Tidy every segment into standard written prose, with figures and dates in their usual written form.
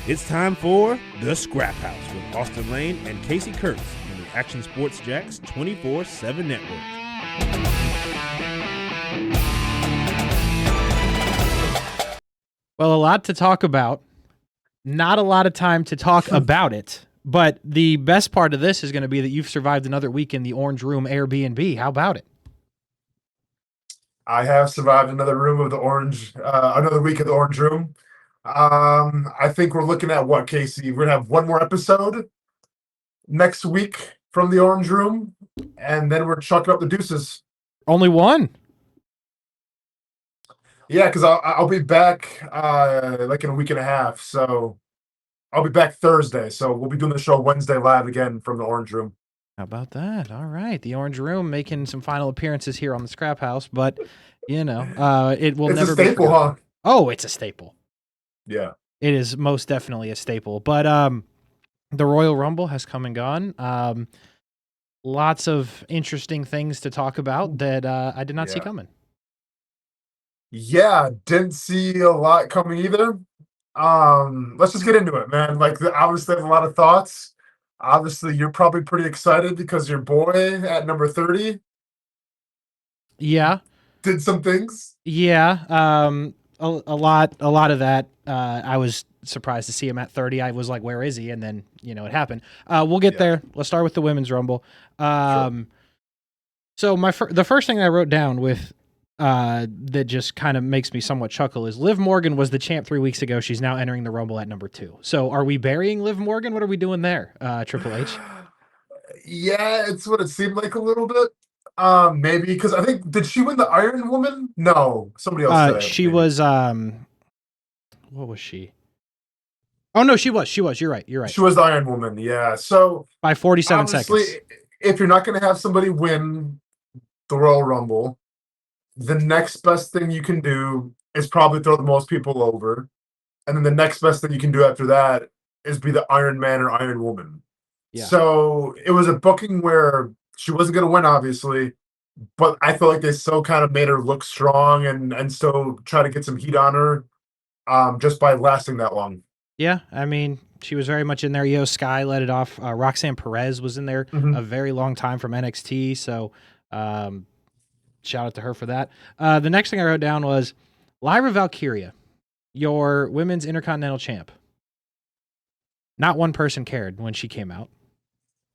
It's time for The Scraphouse with Austen Lane and Kasey Kuhrts on the Action Sports Jax 24/7 network. Well, a lot to talk about. Not a lot of time to talk about it. But the best part of this is going to be that you've survived another week in the Orange Room Airbnb. How about it? I have survived another room of the another week of the Orange Room. I think we're looking at what, Kasey? We're gonna have one more episode next week from the Orange Room, and then we're chucking up the deuces. Only one. Yeah, because I'll be back like in a week and a half, so I'll be back Thursday. So we'll be doing the show Wednesday live again from the Orange Room. How about that? All right. The Orange Room making some final appearances here on the Scraphouse, but, it will It's never a staple, be huh? Oh, it's a staple. Yeah. It is most definitely a staple. But the Royal Rumble has come and gone. Lots of interesting things to talk about that I did not see coming. Yeah, didn't see a lot coming either. Let's just get into it, man. Obviously, I have a lot of thoughts. Obviously, you're probably pretty excited because your boy at number 30 Yeah. did some things. Yeah. A lot of that. I was surprised to see him at 30. I was like, where is he? And then, it happened. We'll get there. Let's start with the Women's Rumble. Sure. So the first thing I wrote down with that just kind of makes me somewhat chuckle is Liv Morgan was the champ 3 weeks ago. She's now entering the Rumble at number 2. So are we burying Liv Morgan? What are we doing there, Triple H? Yeah, it's what it seemed like a little bit. Maybe because I think, did she win the Iron Woman? No, somebody else did. She was what was she? Oh no, she was. You're right. She was the Iron Woman. Yeah. So by 47 seconds. If you're not going to have somebody win the Royal Rumble, the next best thing you can do is probably throw the most people over. And then the next best thing you can do after that is be the Iron Man or Iron Woman. Yeah. So it was a booking where she wasn't going to win, obviously, but I feel like they still kind of made her look strong and still try to get some heat on her just by lasting that long. Yeah, I mean, she was very much in there. Io Sky led it off. Roxanne Perez was in there a very long time from NXT, so shout out to her for that. The next thing I wrote down was Lyra Valkyria, your women's Intercontinental champ. Not one person cared when she came out.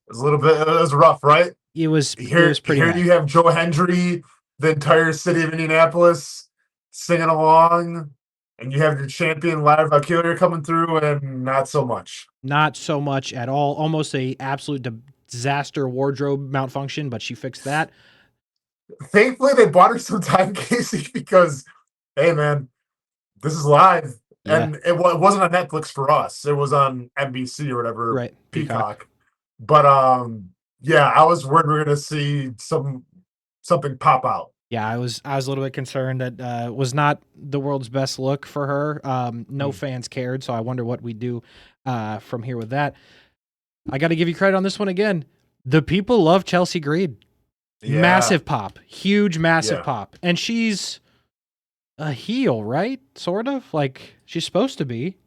It was rough, right? It was pretty bad. You have Joe Hendry, the entire city of Indianapolis singing along, and you have your champion Lyra Valkyria coming through, and not so much. Not so much at all. Almost a absolute disaster wardrobe malfunction, but she fixed that. Thankfully, they bought her some time, Kasey, because, hey, man, this is live. Yeah. And it wasn't on Netflix for us. It was on NBC or whatever, right? Peacock. But, yeah, I was worried we were going to see something pop out. Yeah, I was a little bit concerned that was not the world's best look for her. No fans cared, so I wonder what we do from here with that. I got to give you credit on this one again. The people love Chelsea Green. Yeah. Massive pop. Huge, massive pop. And she's a heel, right? Sort of? Like, she's supposed to be.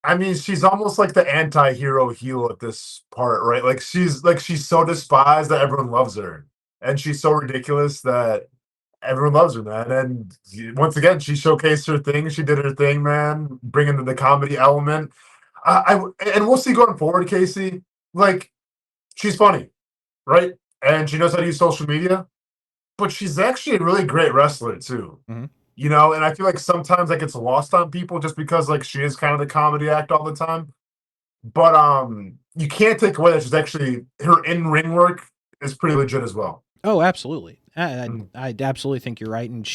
I mean, she's almost like the anti-hero heel at this part, right? She's so despised that everyone loves her. And she's so ridiculous that everyone loves her, man. And once again, she showcased her thing. She did her thing, man, bringing the comedy element. And we'll see going forward, Kasey. She's funny, right? And she knows how to use social media. But she's actually a really great wrestler, too. Mm-hmm. And I feel like sometimes that gets lost on people just because, she is kind of the comedy act all the time. But you can't take away that she's actually, her in-ring work is pretty legit as well. Oh, absolutely. I absolutely think you're right. And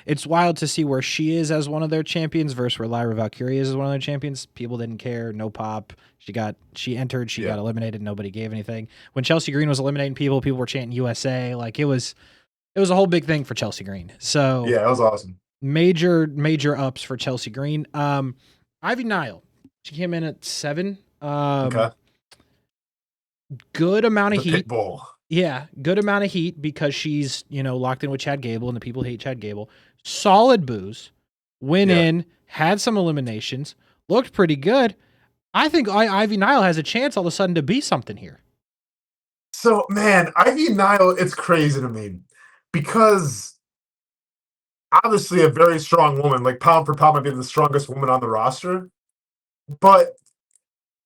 it's wild to see where she is as one of their champions versus where Lyra Valkyria is as one of their champions. People didn't care. No pop. She entered. She got eliminated. Nobody gave anything. When Chelsea Green was eliminating people were chanting USA. It was a whole big thing for Chelsea Green. So yeah, it was awesome. Major ups for Chelsea Green. Ivy Nile. She came in at 7. Okay. Good amount of heat. Pitbull. Yeah, good amount of heat because she's, locked in with Chad Gable and the people hate Chad Gable. Solid booze. Went in, had some eliminations, looked pretty good. I think Ivy Nile has a chance all of a sudden to be something here. So, man, Ivy Nile, it's crazy to me because obviously a very strong woman, like pound for pound, might be the strongest woman on the roster. But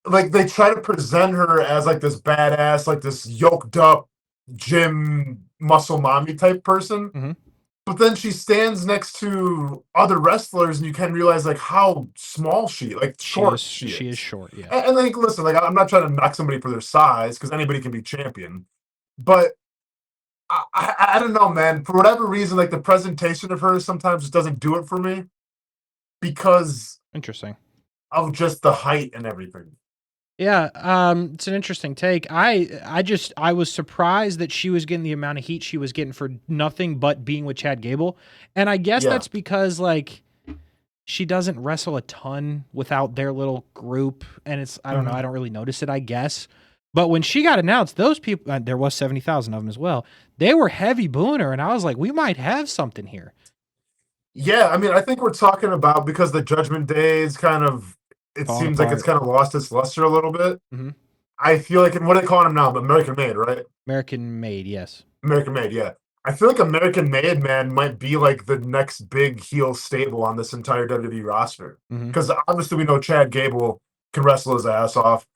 like they try to present her as like this badass, like this yoked up gym muscle mommy type person. Mm-hmm. But then she stands next to other wrestlers, and you can realize like how small short she is. She is short, yeah. And like, listen, like I'm not trying to knock somebody for their size because anybody can be champion, but I don't know, man. For whatever reason, like the presentation of her sometimes just doesn't do it for me because Interesting. of just the height and everything. Yeah, it's an interesting take. I was surprised that she was getting the amount of heat she was getting for nothing but being with Chad Gable. And I guess that's because like she doesn't wrestle a ton without their little group, and it's I don't know, I don't really notice it, I guess. But when she got announced, those people there was 70,000 of them as well. They were heavy booing her, and I was like, we might have something here. Yeah, I mean, I think we're talking about because the Judgment Day is kind of it Falling seems like it's apart. kind of lost its luster a little bit. Mm-hmm. I feel like, and what are they calling him now? American Made, right? American Made, yes. American Made, yeah. I feel like American Made, man, might be like the next big heel stable on this entire WWE roster. Mm-hmm. Because obviously we know Chad Gable can wrestle his ass off.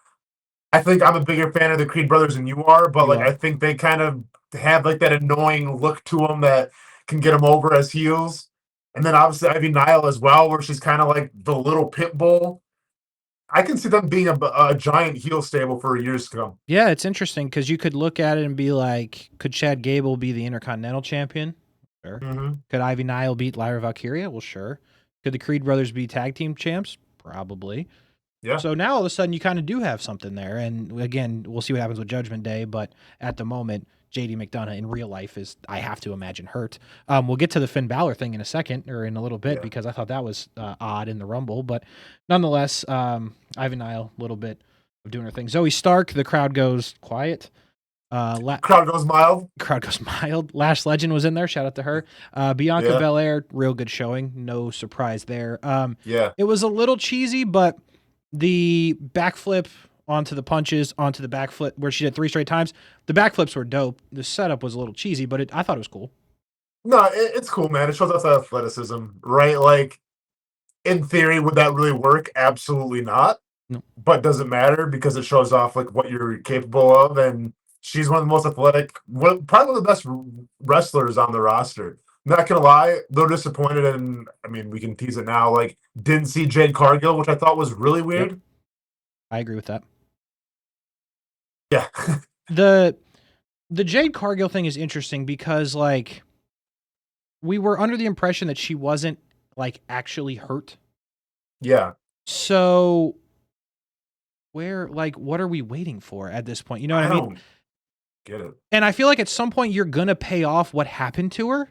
I think I'm a bigger fan of the Creed brothers than you are, but like I think they kind of have like that annoying look to them that can get them over as heels. And then obviously Ivy Nile as well, where she's kind of like the little pit bull. I can see them being a giant heel stable for years to come. Yeah, it's interesting because you could look at it and be like, could Chad Gable be the Intercontinental Champion? Sure. Mm-hmm. Could Ivy Nile beat Lyra Valkyria? Well, sure. Could the Creed brothers be tag team champs? Probably. Yeah. So now all of a sudden you kind of do have something there. And again, we'll see what happens with Judgment Day. But at the moment, JD McDonough in real life is, I have to imagine, hurt. We'll get to the Finn Balor thing in a second or in a little bit because I thought that was odd in the Rumble. But nonetheless, Ivy Nile, a little bit of doing her thing. Zoe Stark, the crowd goes quiet. Crowd goes mild. Crowd goes mild. Lash Legend was in there. Shout out to her. Bianca Belair, real good showing. No surprise there. It was a little cheesy, but the backflip onto the punches, onto the backflip where she did 3 straight times. The backflips were dope. The setup was a little cheesy, but I thought it was cool. No, it's cool, man. It shows off the athleticism, right? Like, in theory, would that really work? Absolutely not. No. But doesn't matter because it shows off like what you're capable of, and she's one of the most athletic, probably one of the best wrestlers on the roster. Not gonna lie, they're disappointed, and I mean we can tease it now. Like, didn't see Jade Cargill, which I thought was really weird. Yep. I agree with that. Yeah. The Jade Cargill thing is interesting because like we were under the impression that she wasn't like actually hurt. Yeah. So what are we waiting for at this point? You know what I mean? Don't get it. And I feel like at some point you're gonna pay off what happened to her.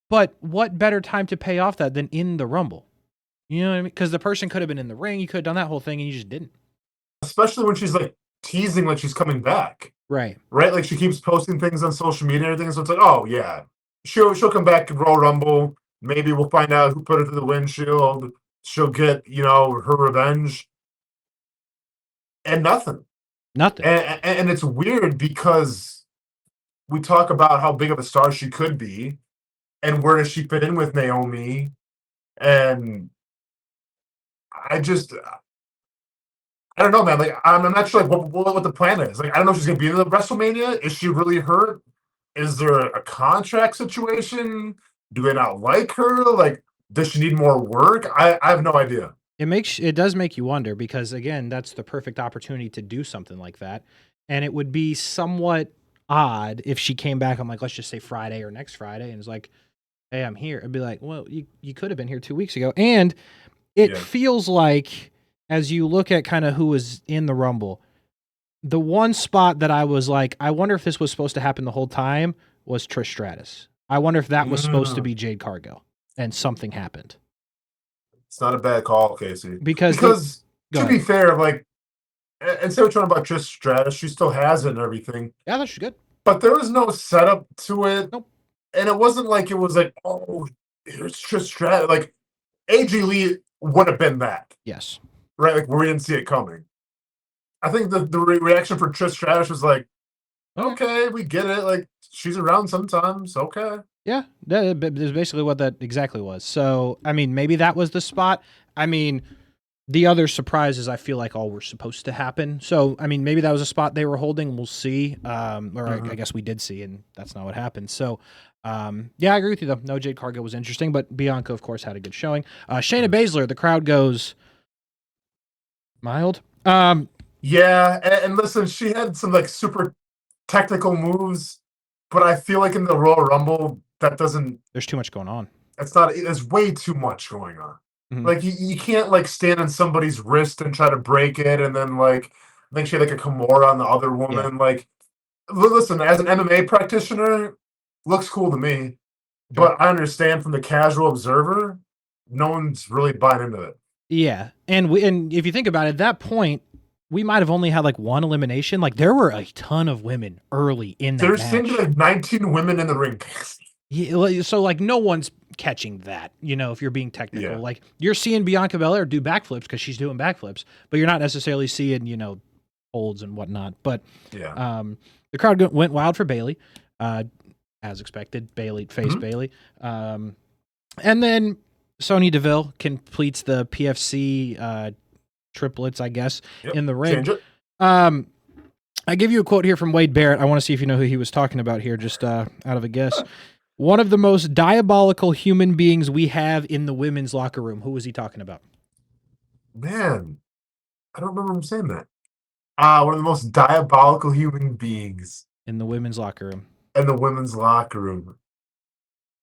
But what better time to pay off that than in the Rumble? You know what I mean? Because the person could have been in the ring, you could have done that whole thing, and you just didn't. Especially when she's like teasing like she's coming back. Right. Like she keeps posting things on social media and everything. So it's like, oh yeah, she'll come back and Royal Rumble. Maybe we'll find out who put her through the windshield. She'll get her revenge. And nothing. And it's weird because we talk about how big of a star she could be, and where does she fit in with Naomi? And I don't know, man. Like, I'm not sure like what the plan is. Like, I don't know if she's gonna be in the WrestleMania. Is she really hurt? Is there a contract situation? Do they not like her? Like, does she need more work? I have no idea. It does make you wonder because again, that's the perfect opportunity to do something like that. And it would be somewhat odd if she came back on like, let's just say Friday or next Friday and was like, hey, I'm here. It'd be like, well, you could have been here 2 weeks ago. And it feels like as you look at kind of who was in the Rumble, the one spot that I was like, I wonder if this was supposed to happen the whole time was Trish Stratus. I wonder if that was supposed to be Jade Cargill and something happened. It's not a bad call, Kasey. Because to be fair, like, and say what you want about Trish Stratus, she still has it and everything. Yeah, that's good. But there was no setup to it. Nope. And it wasn't like it was like, oh, here's Trish Stratus. Like, AJ Lee would have been that. Yes. right? Like we didn't see it coming. I think the reaction for Trish Stratus was like, okay, we get it. Like she's around sometimes. Okay. Yeah, that is basically what that exactly was. So, I mean, maybe that was the spot. I mean, the other surprises I feel like all were supposed to happen. So, I mean, maybe that was a spot they were holding. We'll see. I guess we did see, and that's not what happened. So, yeah, I agree with you, though. No, Jade Cargill was interesting, but Bianca, of course, had a good showing. Shayna Baszler, the crowd goes mild. Yeah, and listen, she had some like super technical moves, but I feel like in the Royal Rumble, that doesn't. There's too much going on. It's not. There's way too much going on. Mhm. Like you can't like stand on somebody's wrist and try to break it, and then like I think she had like a Kimura on the other woman. Yeah. Like, listen, as an MMA practitioner, looks cool to me, but I understand from the casual observer, no one's really buying into it. Yeah, and if you think about it, at that point, we might have only had like one elimination. Like there were a ton of women early in that There's match. seemed to be like 19 women in the ring. Yeah, so like no one's catching that, if you're being technical. Yeah. Like you're seeing Bianca Belair do backflips because she's doing backflips, but you're not necessarily seeing, holds and whatnot. But yeah, the crowd went wild for Bayley, as expected. Bayley face Bayley, and then Sonya Deville completes the PFC triplets, I guess, in the ring. Change it. I give you a quote here from Wade Barrett. I want to see if you know who he was talking about here, just out of a guess. One of the most diabolical human beings we have in the women's locker room. Who was he talking about? Man, I don't remember him saying that. One of the most diabolical human beings in the women's locker room. In the women's locker room.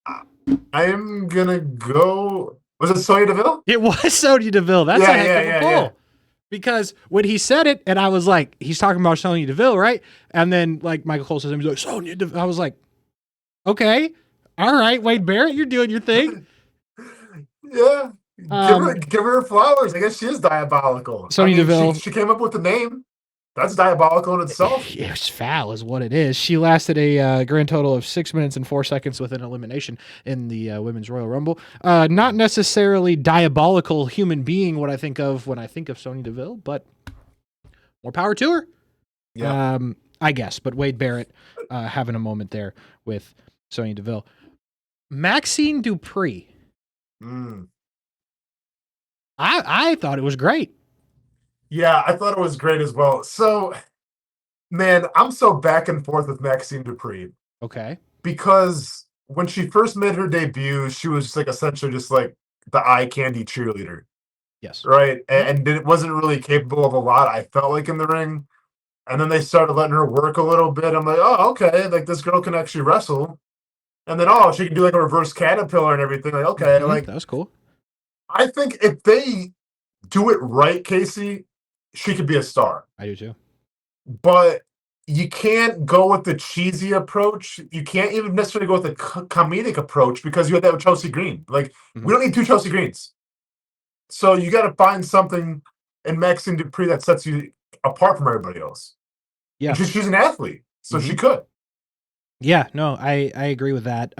I am gonna go. Was it Sonya Deville? It was Sonya Deville. That's a heck of a pull. Yeah. Because when he said it, and I was like, he's talking about Sonya Deville, right? And then like Michael Cole says, he's like, Sonya Deville. I was like, okay, all right, Wade Barrett, you're doing your thing. Yeah. Give her flowers. I guess she is diabolical. Sonya Deville. She came up with the name. That's diabolical in itself. It's foul is what it is. She lasted a grand total of 6 minutes and 4 seconds with an elimination in the Women's Royal Rumble. Not necessarily diabolical human being, what I think of when I think of Sonya Deville, but more power to her. Yeah. I guess. But Wade Barrett having a moment there with Sonya Deville. Maxine Dupree. I thought it was great. Yeah, I thought it was great as well. So, man, I'm so back and forth with Maxine Dupree. Okay. Because when she first made her debut, she was like essentially just like the eye candy cheerleader. Yes. Right? And it wasn't really capable of a lot, I felt like, in the ring. And then they started letting her work a little bit. I'm like, oh, okay, like this girl can actually wrestle. And then, she can do like a reverse caterpillar and everything. Like, okay, like that was cool. I think if they do it right, Kasey, she could be a star. I do too. But you can't go with the cheesy approach. You can't even necessarily go with the comedic approach because you had that with Chelsea Green. Like, we don't need two Chelsea Greens. So you got to find something in Maxine Dupree that sets you apart from everybody else. Yeah. And she's an athlete, so she could. Yeah, no, I agree with that.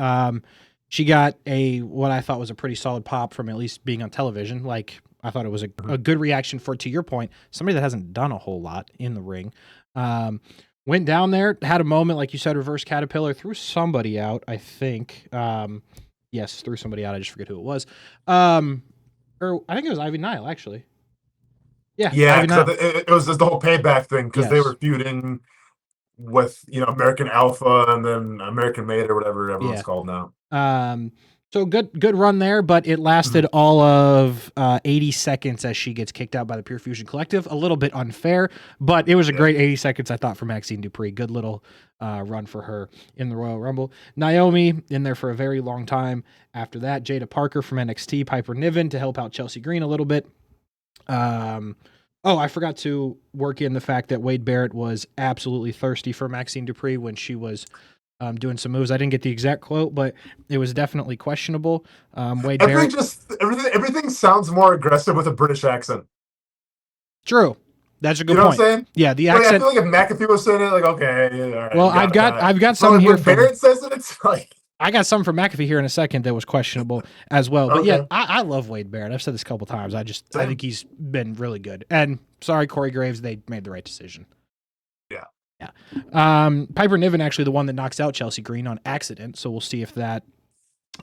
She got what I thought was a pretty solid pop from at least being on television. Like, I thought it was a good reaction for, to your point, somebody that hasn't done a whole lot in the ring. Went down there, had a moment, like you said, reverse caterpillar, threw somebody out, I think. Yes, threw somebody out. I just forget who it was. Or I think it was Ivy Nile, actually. Yeah, it was just the whole payback thing because they were feuding with American Alpha and then American Made or whatever everyone's called now. So good run there, but it lasted all of 80 seconds as she gets kicked out by the Pure Fusion Collective. A little bit unfair, but it was a great 80 seconds, I thought, for Maxine Dupree. Good little run for her in the Royal Rumble. Naomi in there for a very long time. After that, Jada Parker from NXT, Piper Niven to help out Chelsea Green a little bit. I forgot to work in the fact that Wade Barrett was absolutely thirsty for Maxine Dupree when she was doing some moves. I didn't get the exact quote, but it was definitely questionable. Wade Barrett. Everything sounds more aggressive with a British accent. True. That's a good point. You know what I'm saying? Yeah, the accent. I feel like if McAfee was saying it, like, okay, all right. Well, I've got something like here. When Barrett says it, it's like I got something from McAfee here in a second that was questionable as well. But yeah, Okay. I love Wade Barrett. I've said this a couple times. I Same. think he's been really good. And sorry, Corey Graves, they made the right decision. Yeah. Yeah. Piper Niven actually the one that knocks out Chelsea Green on accident. So we'll see if that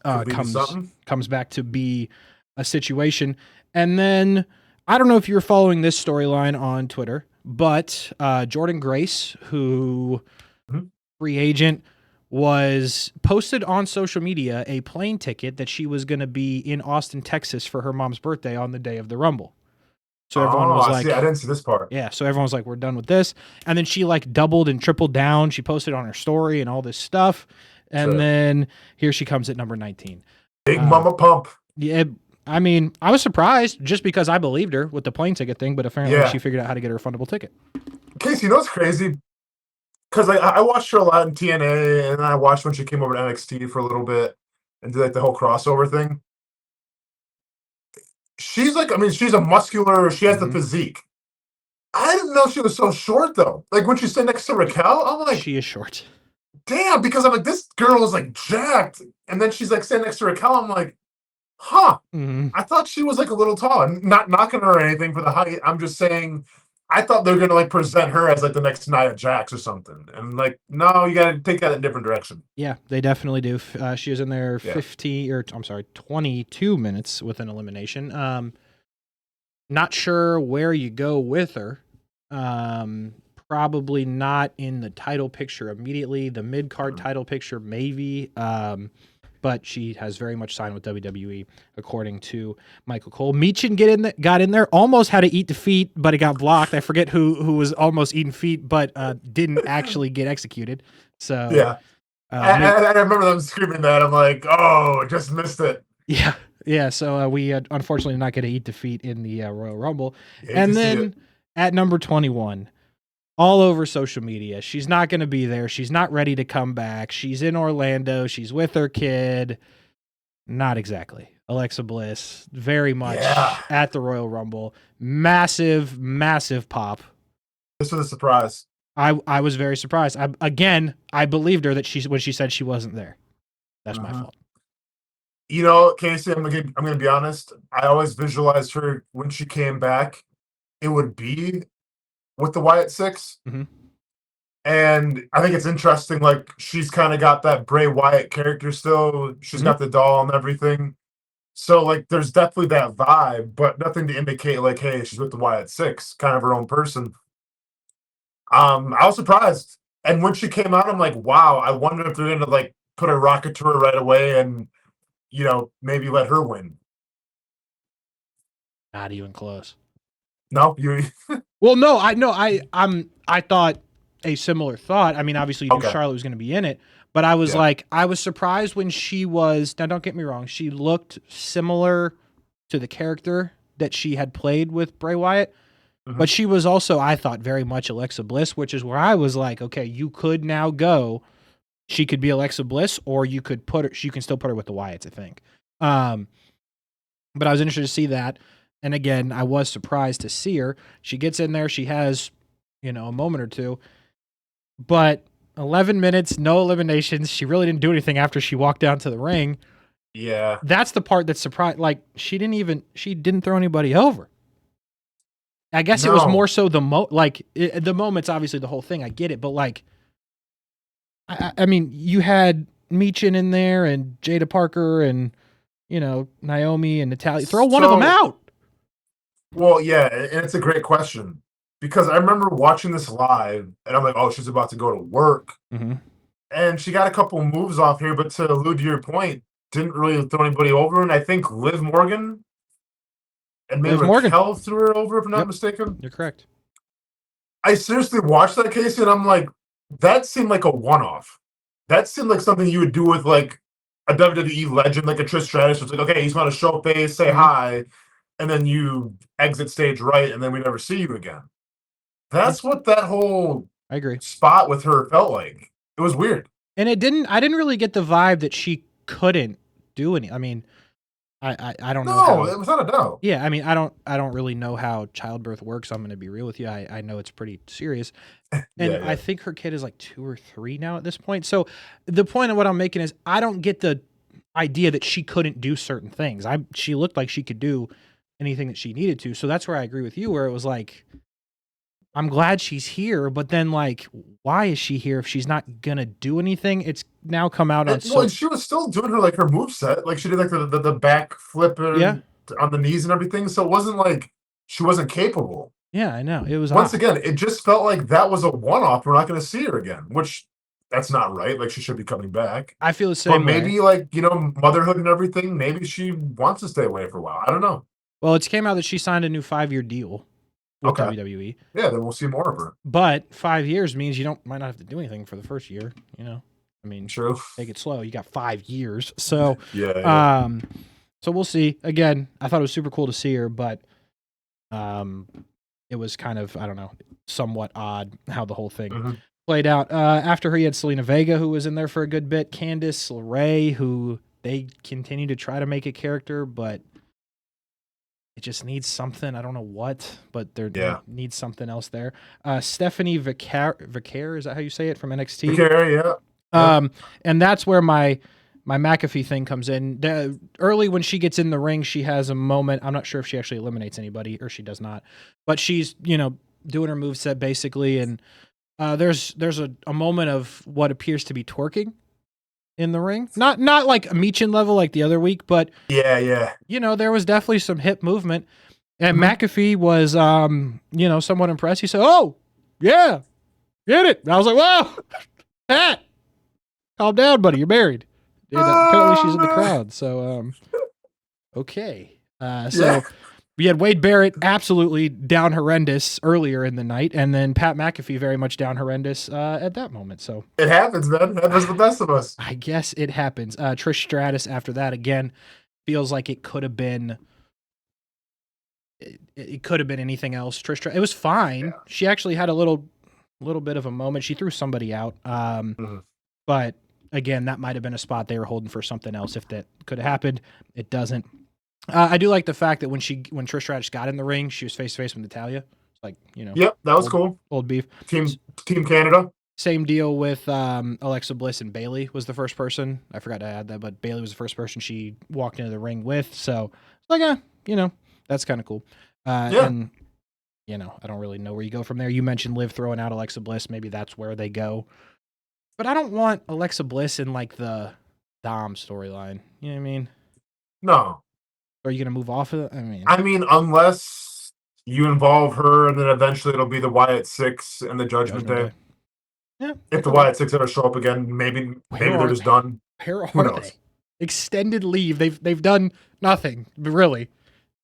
Could lead to something. comes back to be a situation. And then I don't know if you were following this storyline on Twitter, but Jordan Grace, who Mhm. free agent, was posted on social media a plane ticket that she was going to be in Austin, Texas for her mom's birthday on the day of the Rumble. So everyone was like, see, I didn't see this part. yeah, so everyone was like, we're done with this. And then she like doubled and tripled down. She posted on her story and all this stuff. And Sure. then here she comes at number 19. Big Mama Pump. Yeah, I mean, I was surprised just because I believed her with the plane ticket thing, but apparently Yeah. she figured out how to get her a refundable ticket. Kasey, you know what's crazy? Because I watched her a lot in TNA, and I watched when she came over to NXT for a little bit and did like the whole crossover thing. She's like, I mean, she's a muscular, she has the Mhm. physique. I didn't know she was so short though. Like when she stood next to Raquel, I'm like, She is short. damn, because I'm like, this girl is like jacked. And then she's like standing next to Raquel, I'm like, huh. Mhm. I thought she was like a little tall. I'm not knocking her or anything for the height. I'm just saying I thought they were gonna like present her as like the next Nia Jax or something. And like, no, you gotta take that in a different direction. Yeah, they definitely do. She was in there Yeah. 22 minutes with an elimination. Not sure where you go with her. Probably not in the title picture immediately. The mid-card title picture, maybe. But she has very much signed with WWE, according to Michael Cole. Meechin got in there, almost had to eat defeat, but it got blocked. I forget who was almost eating feet, but didn't actually get executed. So Yeah. I remember them screaming that. I'm like, oh, just missed it. yeah. So we unfortunately not going to eat defeat in the Royal Rumble. Hate to And see then it. at number 21, all over social media, she's not going to be there. She's not ready to come back. She's in Orlando. She's with her kid. Not exactly. Alexa Bliss, very much Yeah. at the Royal Rumble. Massive, massive pop. This was a surprise. I was very surprised. I believed her that when she said she wasn't there. That's my fault. You know, Kasey, I'm gonna be honest. I always visualized her when she came back. It would be with the Wyatt Six. Mhm. And I think it's interesting, like, she's kind of got that Bray Wyatt character still. She's got the doll and everything. So, like, there's definitely that vibe, but nothing to indicate, like, hey, she's with the Wyatt Six, kind of her own person. I was surprised. And when she came out, I'm like, wow, I wonder if they're going to, like, put a rocket to her right away and, you know, maybe let her win. Not even close. No, you. Well, no, I thought a similar thought. I mean, obviously, you knew Okay. Charlotte was going to be in it, but I was like, I was surprised when she was. Now, don't get me wrong, she looked similar to the character that she had played with Bray Wyatt, but she was also, I thought, very much Alexa Bliss, which is where I was like, okay, you could now go. She could be Alexa Bliss, or you could put her. You can still put her with the Wyatts, I think. But I was interested to see that. And again, I was surprised to see her. She gets in there. She has, a moment or two. But 11 minutes, no eliminations. She really didn't do anything after she walked down to the ring. Yeah. That's the part that surprised. Like, she didn't throw anybody over. I guess it was more so the moment's obviously the whole thing. I get it. But, like, I mean, you had Meechin in there and Jada Parker and, Naomi and Natalia. Throw one of them out. Well, yeah, and it's a great question because I remember watching this live and I'm like, oh, she's about to go to work. Mm-hmm. And she got a couple moves off here, but to allude to your point, didn't really throw anybody over. And I think Liv Morgan and maybe Raquel threw her over, if I'm not mistaken. You're correct. I seriously watched that, Kasey, and I'm like, that seemed like a one-off. That seemed like something you would do with like a WWE legend, like a Trish Stratus. It's like, okay, he's going to show face, say hi, and then you exit stage right, and then we never see you again. That's what that whole spot with her felt like. It was weird. And I didn't really get the vibe that she couldn't do any. I mean, I don't know No, how. it was not a doubt. Yeah, I mean, I don't really know how childbirth works. I'm going to be real with you. I know it's pretty serious. And Yeah. I think her kid is like 2 or 3 now at this point. So the point of what I'm making is I don't get the idea that she couldn't do certain things. She looked like she could do anything that she needed to. So that's where I agree with you, where it was like, I'm glad she's here, but then like, why is she here if she's not gonna do anything? It's now come out on And she was still doing her moveset. Like she did like the back flip Yeah. on the knees and everything. So it wasn't like she wasn't capable. Yeah, I know. It was Once odd. again, it just felt like that was a one-off. We're not going to see her again, which that's not right. Like she should be coming back. I feel the But same maybe way. motherhood and everything. Maybe she wants to stay away for a while. I don't know. Well, it came out that she signed a new 5-year deal with Okay. WWE. Yeah, then we'll see more of her. But 5 years means you might not have to do anything for the first year, I mean, True. take it slow. You got 5 years. So, Yeah. so we'll see. Again, I thought it was super cool to see her, but it was kind of, I don't know, somewhat odd how the whole thing Mhm. played out. After her, you had Selena Vega, who was in there for a good bit. Candice LeRae, who they continue to try to make a character, but it just needs something. I don't know what, but there needs something else there. Stephanie Vicaire, is that how you say it, from NXT? Vicaire, yeah. And that's where my McAfee thing comes in. Early when she gets in the ring, she has a moment. I'm not sure if she actually eliminates anybody or she does not, but she's doing her moveset basically, and there's a moment of what appears to be twerking in the ring. Not like a Meechin level like the other week, but Yeah. there was definitely some hip movement. And McAfee was somewhat impressed. He said, "Oh, yeah, get it." And I was like, "Whoa, Pat, calm down, buddy. You're married." And apparently she's in the crowd. So okay. So we had Wade Barrett absolutely down horrendous earlier in the night, and then Pat McAfee very much down horrendous at that moment. So It happens, man. That was the best of us. I guess it happens. Trish Stratus after that again feels like it could have been. It could have been anything else. Trish Stratus, it was fine. Yeah. She actually had a little bit of a moment. She threw somebody out. But again, that might have been a spot they were holding for something else. If that could have happened, it doesn't. I do like the fact that when Trish Stratus got in the ring, she was face to face with Natalya. Like, Yep, that was cool. Old beef. Team Canada. Same deal with Alexa Bliss and Bayley was the first person. I forgot to add that, but Bayley was the first person she walked into the ring with. So it's like, that's kind of cool. And I don't really know where you go from there. You mentioned Liv throwing out Alexa Bliss. Maybe that's where they go. But I don't want Alexa Bliss in like the Dom storyline. You know what I mean? No. Are you going to move off of it? I mean, unless you involve her, and then eventually it'll be the Wyatt Six and the Judgment Day. Yeah. If the Wyatt Six ever show up again, maybe they're just done. Who knows? They? Extended leave. They've done nothing really.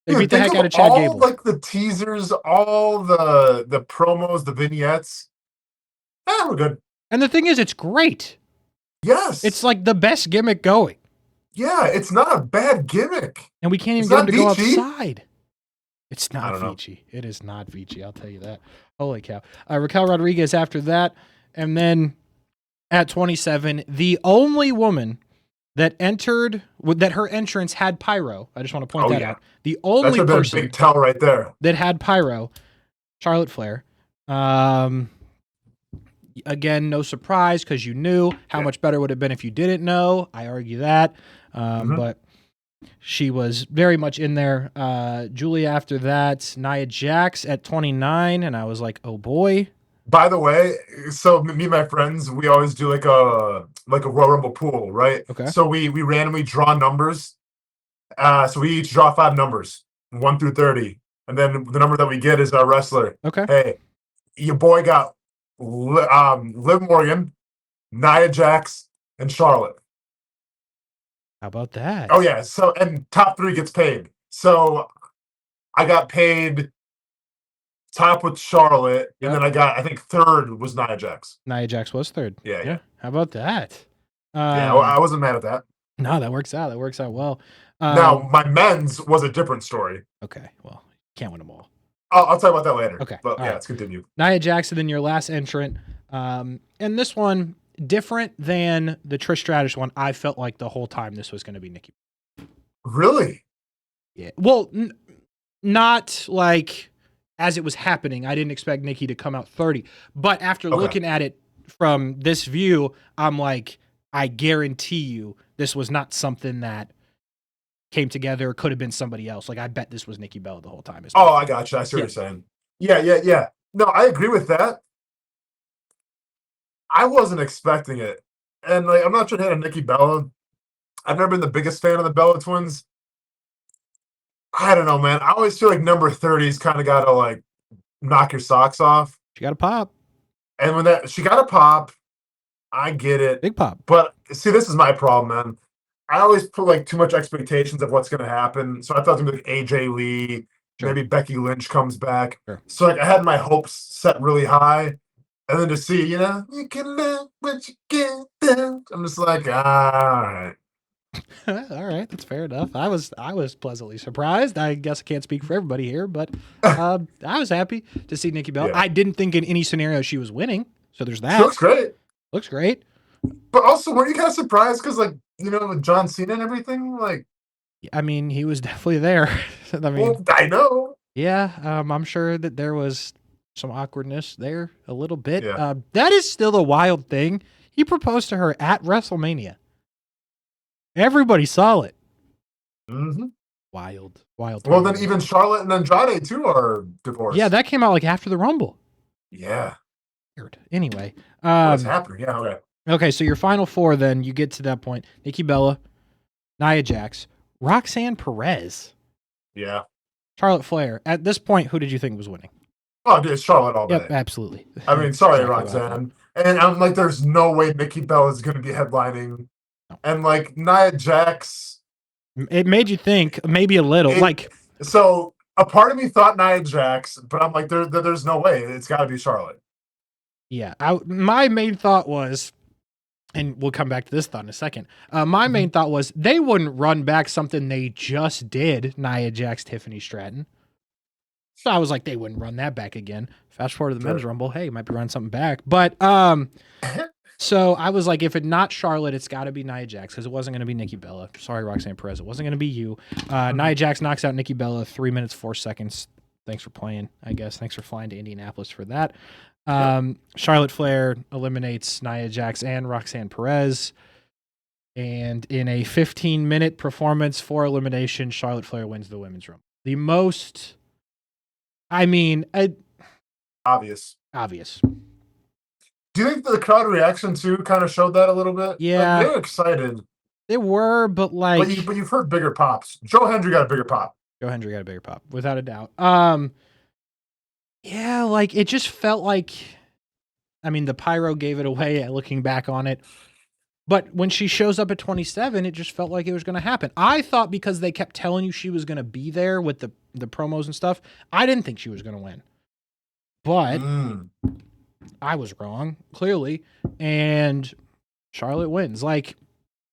They Dude, beat the heck out of Chad all, Gable. Like the teasers, all the promos, the vignettes. We're good. And the thing is, it's great. Yes. It's like the best gimmick going. Yeah, it's not a bad gimmick. And we can't even get him to go outside. It's not Vici. It is not Vici, I'll tell you that. Holy cow. Raquel Rodriguez after that. And then at 27, the only woman that her entrance had pyro. I just want to point that out. The only person big tell right there that had pyro, Charlotte Flair. Again, no surprise because you knew how much better it would have been if you didn't know. I argue that. But she was very much in there. Julia after that, Nia Jax at 29, and I was like, oh boy. By the way, so me and my friends, we always do like a Royal Rumble pool, right? Okay. So we randomly draw numbers. So we each draw 5 numbers, 1 through 30, and then the number that we get is our wrestler. Okay. Hey, your boy got Liv Morgan, Nia Jax, and Charlotte. How about that? Oh yeah. So and top 3 gets paid. So I got paid top with Charlotte, and then I think third was Nia Jax. Nia Jax was third. Yeah. How about that? I wasn't mad at that. No, that works out. That works out well. Now my men's was a different story. Okay, well, can't win them all. I'll talk about that later. Okay, but right. Let's continue. Nia Jax, and then your last entrant, and this one different than the Trish Stratus one. I felt like the whole time this was going to be Nikki. Really? Yeah. Well, not like as it was happening. I didn't expect Nikki to come out 30. But after Okay. looking at it from this view, I'm like, I guarantee you this was not something that came together. It could have been somebody else. Like, I bet this was Nikki Bella the whole time. Oh, I got you. I see what you're saying. Yeah. No, I agree with that. I wasn't expecting it. And like, I'm not trying to hit on Nikki Bella. I've never been the biggest fan of the Bella twins. I don't know, man. I always feel like number 30's kind of got to like knock your socks off. She got a pop. And when she got a pop, I get it. Big pop. But see, this is my problem, man. I always put like too much expectations of what's going to happen. So I thought it was going to be like AJ Lee, maybe Becky Lynch comes back. Sure. So like I had my hopes set really high. And then to see, you can learn what you get down. I'm just like, all right. All right, that's fair enough. I was pleasantly surprised. I guess I can't speak for everybody here, but I was happy to see Nikki Bella. Yeah. I didn't think in any scenario she was winning, so there's that. She looks great. Looks great. But also, weren't you kind of surprised because, like, with John Cena and everything? Like, I mean, he was definitely there. I mean, well, I know. Yeah, I'm sure that there was some awkwardness there a little bit. Yeah. That is still a wild thing. He proposed to her at WrestleMania. Everybody saw it. Mm-hmm. Wild. Well, then even Charlotte and Andrade too are divorced. Yeah, that came out like after the Rumble. Yeah. Weird. Anyway. What's happening? Yeah, okay. Okay, so your final four then, you get to that point. Nikki Bella, Nia Jax, Roxanne Perez. Yeah. Charlotte Flair. At this point, who did you think was winning? Oh, dude, it's Charlotte all day. Yep, absolutely. I mean, sorry, Roxanne. And I'm like, there's no way Nikki Bella is going to be headlining. No. And like Nia Jax. It made you think maybe a little. So a part of me thought Nia Jax, but I'm like, there's no way. It's got to be Charlotte. Yeah. My main thought was, and we'll come back to this thought in a second. My main thought was they wouldn't run back something they just did, Nia Jax, Tiffany Stratton. So I was like, they wouldn't run that back again. Fast forward to the men's rumble. Hey, might be running something back. But so I was like, if it's not Charlotte, it's got to be Nia Jax because it wasn't going to be Nikki Bella. Sorry, Roxanne Perez. It wasn't going to be you. Nia Jax knocks out Nikki Bella 3 minutes, 4 seconds. Thanks for playing, I guess. Thanks for flying to Indianapolis for that. Charlotte Flair eliminates Nia Jax and Roxanne Perez. And in a 15-minute performance for elimination, Charlotte Flair wins the women's rumble. The most... obvious. Do you think the crowd reaction too kind of showed that a little bit? Yeah, like, they were excited. They were, but like, but you've heard bigger pops. Joe Hendry got a bigger pop. Without a doubt. Yeah, like it just felt like, the pyro gave it away. Looking back on it, but when she shows up at 27, it just felt like it was going to happen. I thought because they kept telling you she was going to be there with the promos and stuff, I didn't think she was going to win. But I was wrong, clearly, and Charlotte wins. Like,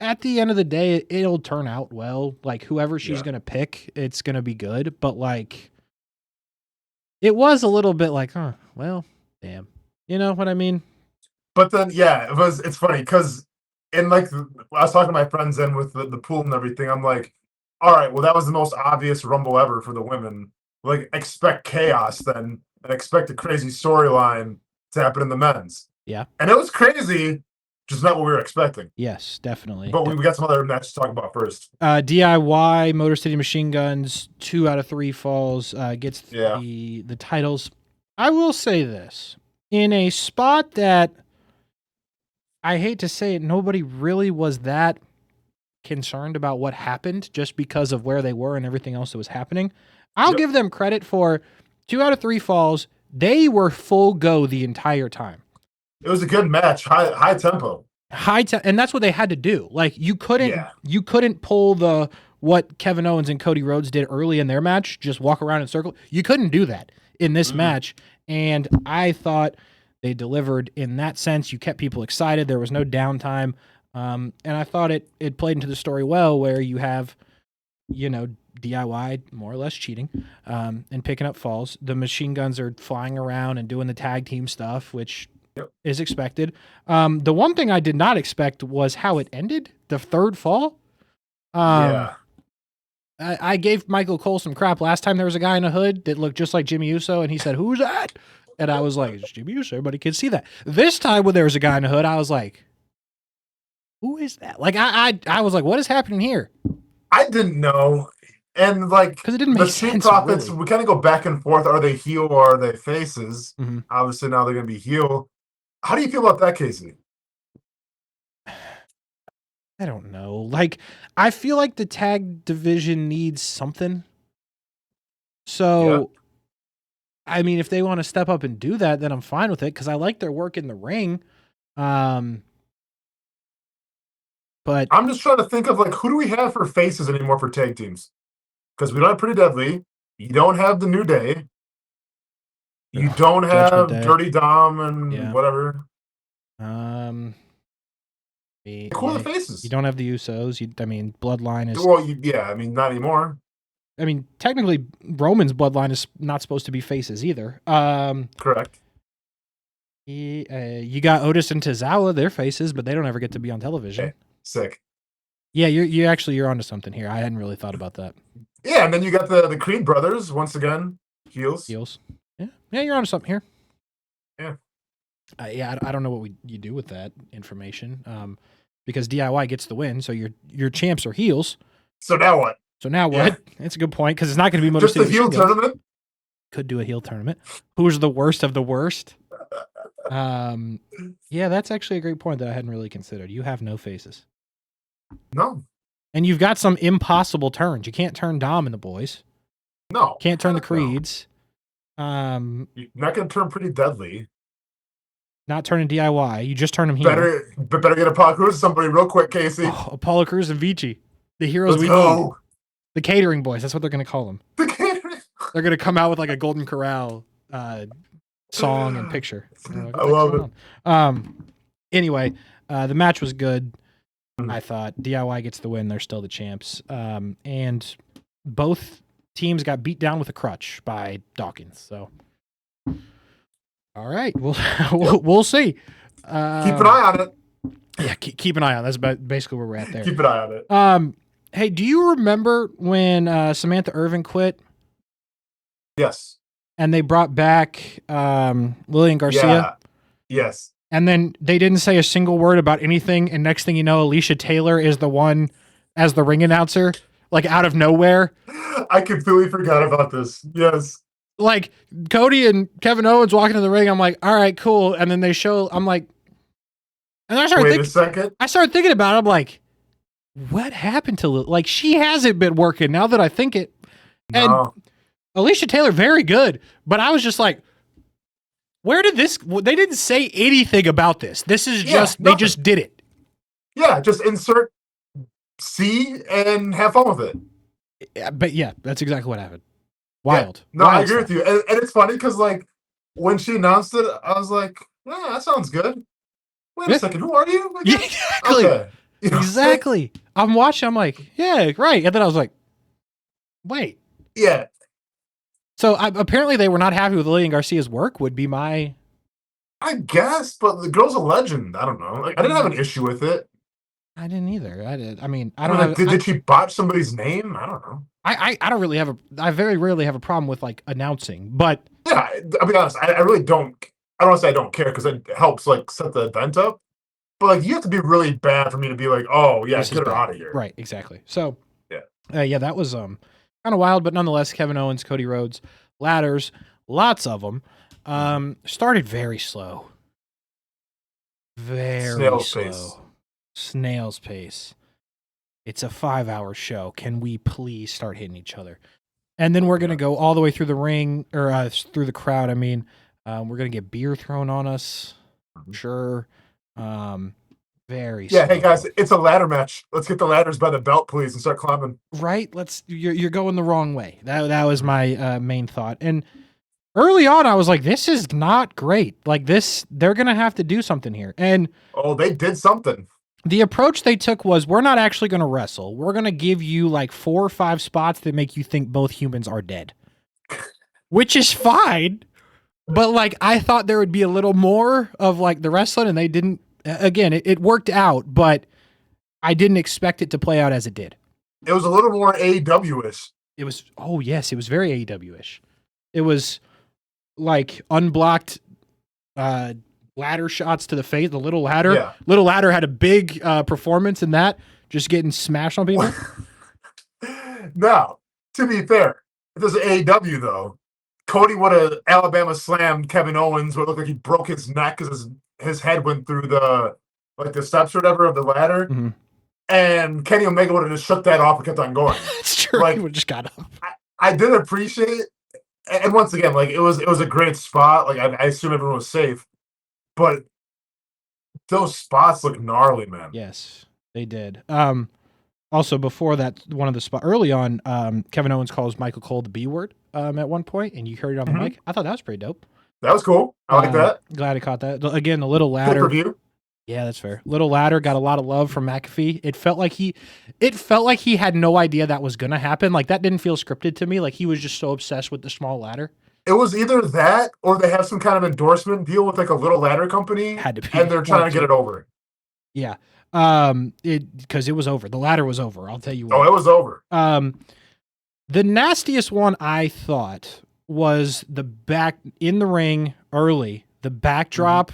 at the end of the day, it'll turn out well. Like, whoever she's going to pick, it's going to be good. But, like, it was a little bit like, well, damn. You know what I mean? But then, yeah, it's funny because in, like, I was talking to my friends then with the pool and everything. I'm like, all right, well, that was the most obvious Rumble ever for the women. Like, expect chaos then. And expect a crazy storyline to happen in the men's. Yeah. And it was crazy, just not what we were expecting. Yes, definitely. But we got some other matches to talk about first. DIY, Motor City Machine Guns, 2 out of 3 falls, gets the titles. I will say this. In a spot that, I hate to say it, nobody really was that concerned about what happened just because of where they were and everything else that was happening. I'll give them credit for 2 out of 3 falls. They were full go the entire time. It was a good match, high tempo. And that's what they had to do. Like you couldn't pull what Kevin Owens and Cody Rhodes did early in their match, just walk around in a circle. You couldn't do that in this match. And I thought they delivered in that sense. You kept people excited. There was no downtime. And I thought it played into the story well where you have, DIY more or less cheating and picking up falls. The machine guns are flying around and doing the tag team stuff, which is expected. The one thing I did not expect was how it ended. The third fall. I gave Michael Cole some crap last time. There was a guy in a hood that looked just like Jimmy Uso, and he said, "Who's that?" And I was like, "It's Jimmy Uso. Everybody can see that." This time when there was a guy in a hood, I was like, "Who is that?" Like I was like, "What is happening here?" I didn't know. And like Because it didn't the make Street sense. Profits, Really. we kind of go back and forth. Are they heel or are they faces? Mm-hmm. Obviously now they're gonna be heel. How do you feel about that, Kasey? I don't know. Like, I feel like the tag division needs something. So, I mean, if they want to step up and do that, then I'm fine with it because I like their work in the ring. But I'm just trying to think of like who do we have for faces anymore for tag teams? Because we don't have Pretty Deadly. You don't have the New Day. You don't Judgment have Day. Dirty Dom and Yeah. whatever. Who are the faces? You don't have the Usos. I mean, Bloodline is. Well, I mean, not anymore. I mean, technically, Roman's Bloodline is not supposed to be faces either. Correct. You got Otis and Tozawa, they're faces, but they don't ever get to be on television. Okay. Sick. Yeah, you're onto something here. I hadn't really thought about that. Yeah, and then you got the Creed brothers once again, heels. Yeah, you're onto something here. Yeah. I don't know what you do with that information. Because DIY gets the win, so your champs are heels. So now what? Yeah. That's a good point because it's not going to be Motor just City a heel tournament. Could do a heel tournament. Who's the worst of the worst? Yeah, that's actually a great point that I hadn't really considered. You have no faces. No. And you've got some impossible turns. You can't turn Dom and the boys. No. Can't turn the Creeds. You're not going to turn Pretty Deadly. Not turning DIY. You just turn them heel. Better get Apollo Crews somebody real quick, Kasey. Oh, Apollo Crews and Vici. The heroes we need. The catering boys. That's what they're going to call them. The catering. They're going to come out with like a Golden Corral song and picture. Like, I love it. Anyway, the match was good. I thought DIY gets the win. They're still the champs. And both teams got beat down with a crutch by Dawkins. So, all right, we'll see. Keep an eye on it. Yeah, keep an eye on it. That's basically where we're at there. Keep an eye on it. Hey, do you remember when Samantha Irvin quit? Yes. And they brought back Lillian Garcia? Yeah. Yes. And then they didn't say a single word about anything. And next thing you know, Alicia Taylor is the one as the ring announcer, like out of nowhere. I completely forgot about this. Yes. Like Cody and Kevin Owens walking to the ring. I'm like, all right, cool. And then they show, I'm like, and I started thinking about it. I'm like, what happened to like she hasn't been working now that I think it. And Alicia Taylor, very good. But I was just like, where did this? They didn't say anything about this. This is just they just did it. Yeah, just insert C and have fun with it. Yeah, but yeah, that's exactly what happened. Wild. Yeah. No, Wild I agree with you, and it's funny because like when she announced it, I was like, "Yeah, that sounds good." Wait a second, who are you? Yeah, exactly. Okay. Exactly. I'm watching. I'm like, yeah, right. And then I was like, wait. Yeah. So apparently they were not happy with Lillian Garcia's work. Would be my. I guess, but the girl's a legend. I don't know. Like, I didn't have an issue with it. I didn't either. I did. I mean, Did she botch somebody's name? I don't know. I don't really have I very rarely have a problem with like announcing, but yeah, I'll be honest. I really don't. I don't want to say I don't care because it helps like set the event up. But like, you have to be really bad for me to be like, oh yeah, get her out of here. Right. Exactly. So yeah, that was kind of wild, but nonetheless, Kevin Owens, Cody Rhodes, ladders, lots of them. Started very slow. Very slow. Snail's pace. It's a 5-hour show. Can we please start hitting each other? And then we're going to go all the way through the ring, or through the crowd. I mean, we're going to get beer thrown on us. Sure. Very slow. Hey guys, it's a ladder match. Let's get the ladders by the belt, please, and start climbing. Right? You're going the wrong way. That was my main thought. And early on, I was like, this is not great. Like this, they're going to have to do something here. And they did something. The approach they took was, we're not actually going to wrestle. We're going to give you like 4 or 5 spots that make you think both humans are dead, which is fine. But like, I thought there would be a little more of like the wrestling, and they didn't. Again, it worked out, but I didn't expect it to play out as it did. It was a little more AEW-ish. It was, oh yes, it was very AEW-ish. It was like unblocked ladder shots to the face, the little ladder. Yeah. Little ladder had a big performance in that, just getting smashed on people. Now, to be fair, if this is AEW though, Cody would have Alabama slammed Kevin Owens, would look like he broke his neck because his head went through the steps or whatever of the ladder. Mm-hmm. And Kenny Omega would have just shook that off and kept on going. It's true. Like, He would have just got up. I did appreciate it. And once again, like it was a great spot. Like I assume everyone was safe. But those spots look gnarly, man. Yes, they did. Also, before that, one of the spot early on, Kevin Owens calls Michael Cole the B word at one point, and you heard it on the mic. I thought that was pretty dope. That was cool. I like that. Glad I caught that. Again, the little ladder. Pay-per-view. Yeah, that's fair. Little ladder got a lot of love from McAfee. It felt like he had no idea that was gonna happen. Like that didn't feel scripted to me. Like he was just so obsessed with the small ladder. It was either that or they have some kind of endorsement deal with like a little ladder company. Had to be. And they're trying to get it over. Yeah. Because it was over. The ladder was over. I'll tell you what. Oh, it was over. The nastiest one I thought was the back in the ring early. The backdrop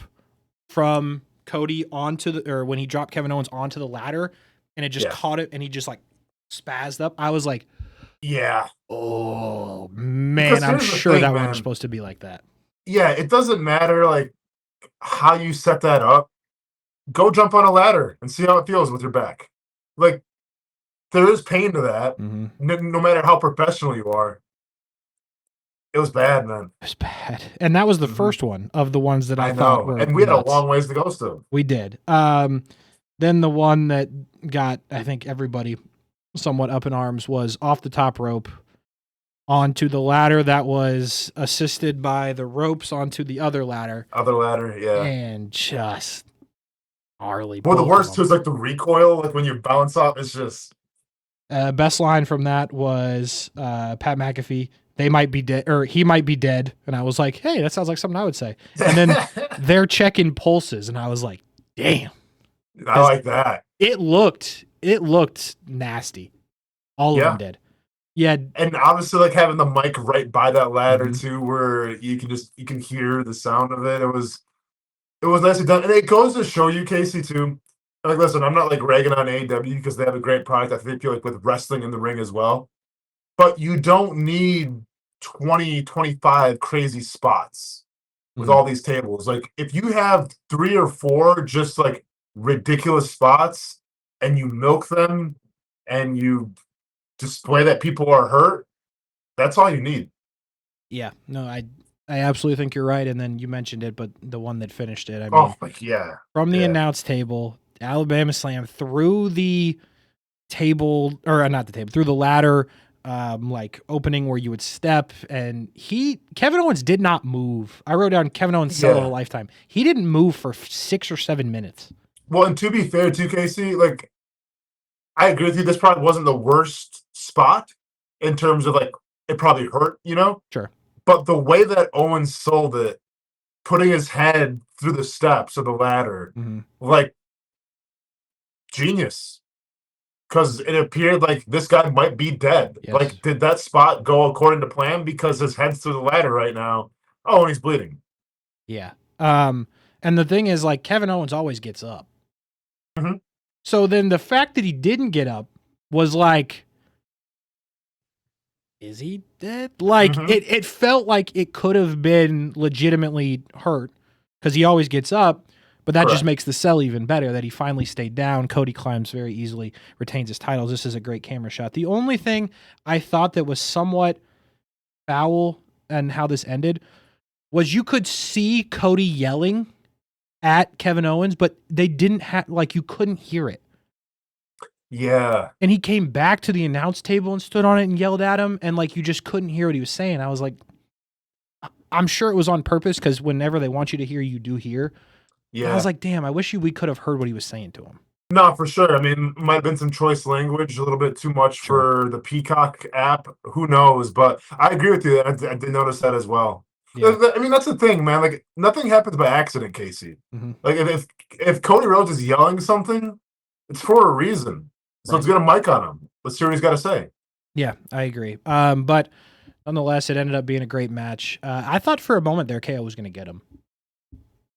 from Cody or when he dropped Kevin Owens onto the ladder, and it just caught it, and he just like spazzed up. I was like, yeah. Oh man, I'm sure that one was supposed to be like that. Yeah, it doesn't matter like how you set that up. Go jump on a ladder and see how it feels with your back. Like there is pain to that, no matter how professional you are. It was bad, man. It was bad, and that was the first one of the ones that I thought were. And we had a long ways to go still. We did. Then the one that got, I think, everybody somewhat up in arms was off the top rope onto the ladder that was assisted by the ropes onto the other ladder. Yeah. And just gnarly. Well, the worst too is like the recoil, like when you bounce off, it's just. Best line from that was Pat McAfee. They might be dead, or he might be dead. And I was like, hey, that sounds like something I would say. And then they're checking pulses, and I was like, damn. I like that. It looked nasty. All of them did. Yeah. And obviously like having the mic right by that ladder too, where you can hear the sound of it. It was nicely done. And it goes to show you, Kasey, too. Like, listen, I'm not like ragging on AEW because they have a great product. I think like with wrestling in the ring as well. But you don't need 20, 25 crazy spots with all these tables. Like if you have 3 or 4 just like ridiculous spots and you milk them and you display that people are hurt, that's all you need. Yeah, no, I absolutely think you're right. And then you mentioned it, but the one that finished it, I mean, from the announce table, Alabama Slam through the table, or not the table, through the ladder, like opening where you would step, and Kevin Owens did not move. I wrote down Kevin Owens solo lifetime. He didn't move for 6 or 7 minutes. Well, and to be fair too, Kasey, like I agree with you. This probably wasn't the worst spot in terms of like it probably hurt, you know? Sure. But the way that Owens sold it, putting his head through the steps of the ladder, like genius. Because it appeared like this guy might be dead. Yes. Like, did that spot go according to plan? Because his head's through the ladder right now. Oh, and he's bleeding. Yeah. And the thing is, like, Kevin Owens always gets up. So then the fact that he didn't get up was like, is he dead? Like, it felt like it could have been legitimately hurt because he always gets up. But that just makes the sell even better that he finally stayed down. Cody climbs very easily, retains his titles. This is a great camera shot. The only thing I thought that was somewhat foul and how this ended was you could see Cody yelling at Kevin Owens, but they didn't have, like, you couldn't hear it. Yeah. And he came back to the announce table and stood on it and yelled at him, and, like, you just couldn't hear what he was saying. I was like, I'm sure it was on purpose because whenever they want you to hear, you do hear. Yeah. I was like, damn, I wish we could have heard what he was saying to him. No, for sure. I mean, might have been some choice language, a little bit too much for the Peacock app. Who knows? But I agree with you. I did notice that as well. Yeah. I mean, that's the thing, man. Like, nothing happens by accident, Kasey. Like, if Cody Rhodes is yelling something, it's for a reason. So it's going to mic on him. let's see what he's got to say. Yeah, I agree. But nonetheless, it ended up being a great match. I thought for a moment there KO was going to get him.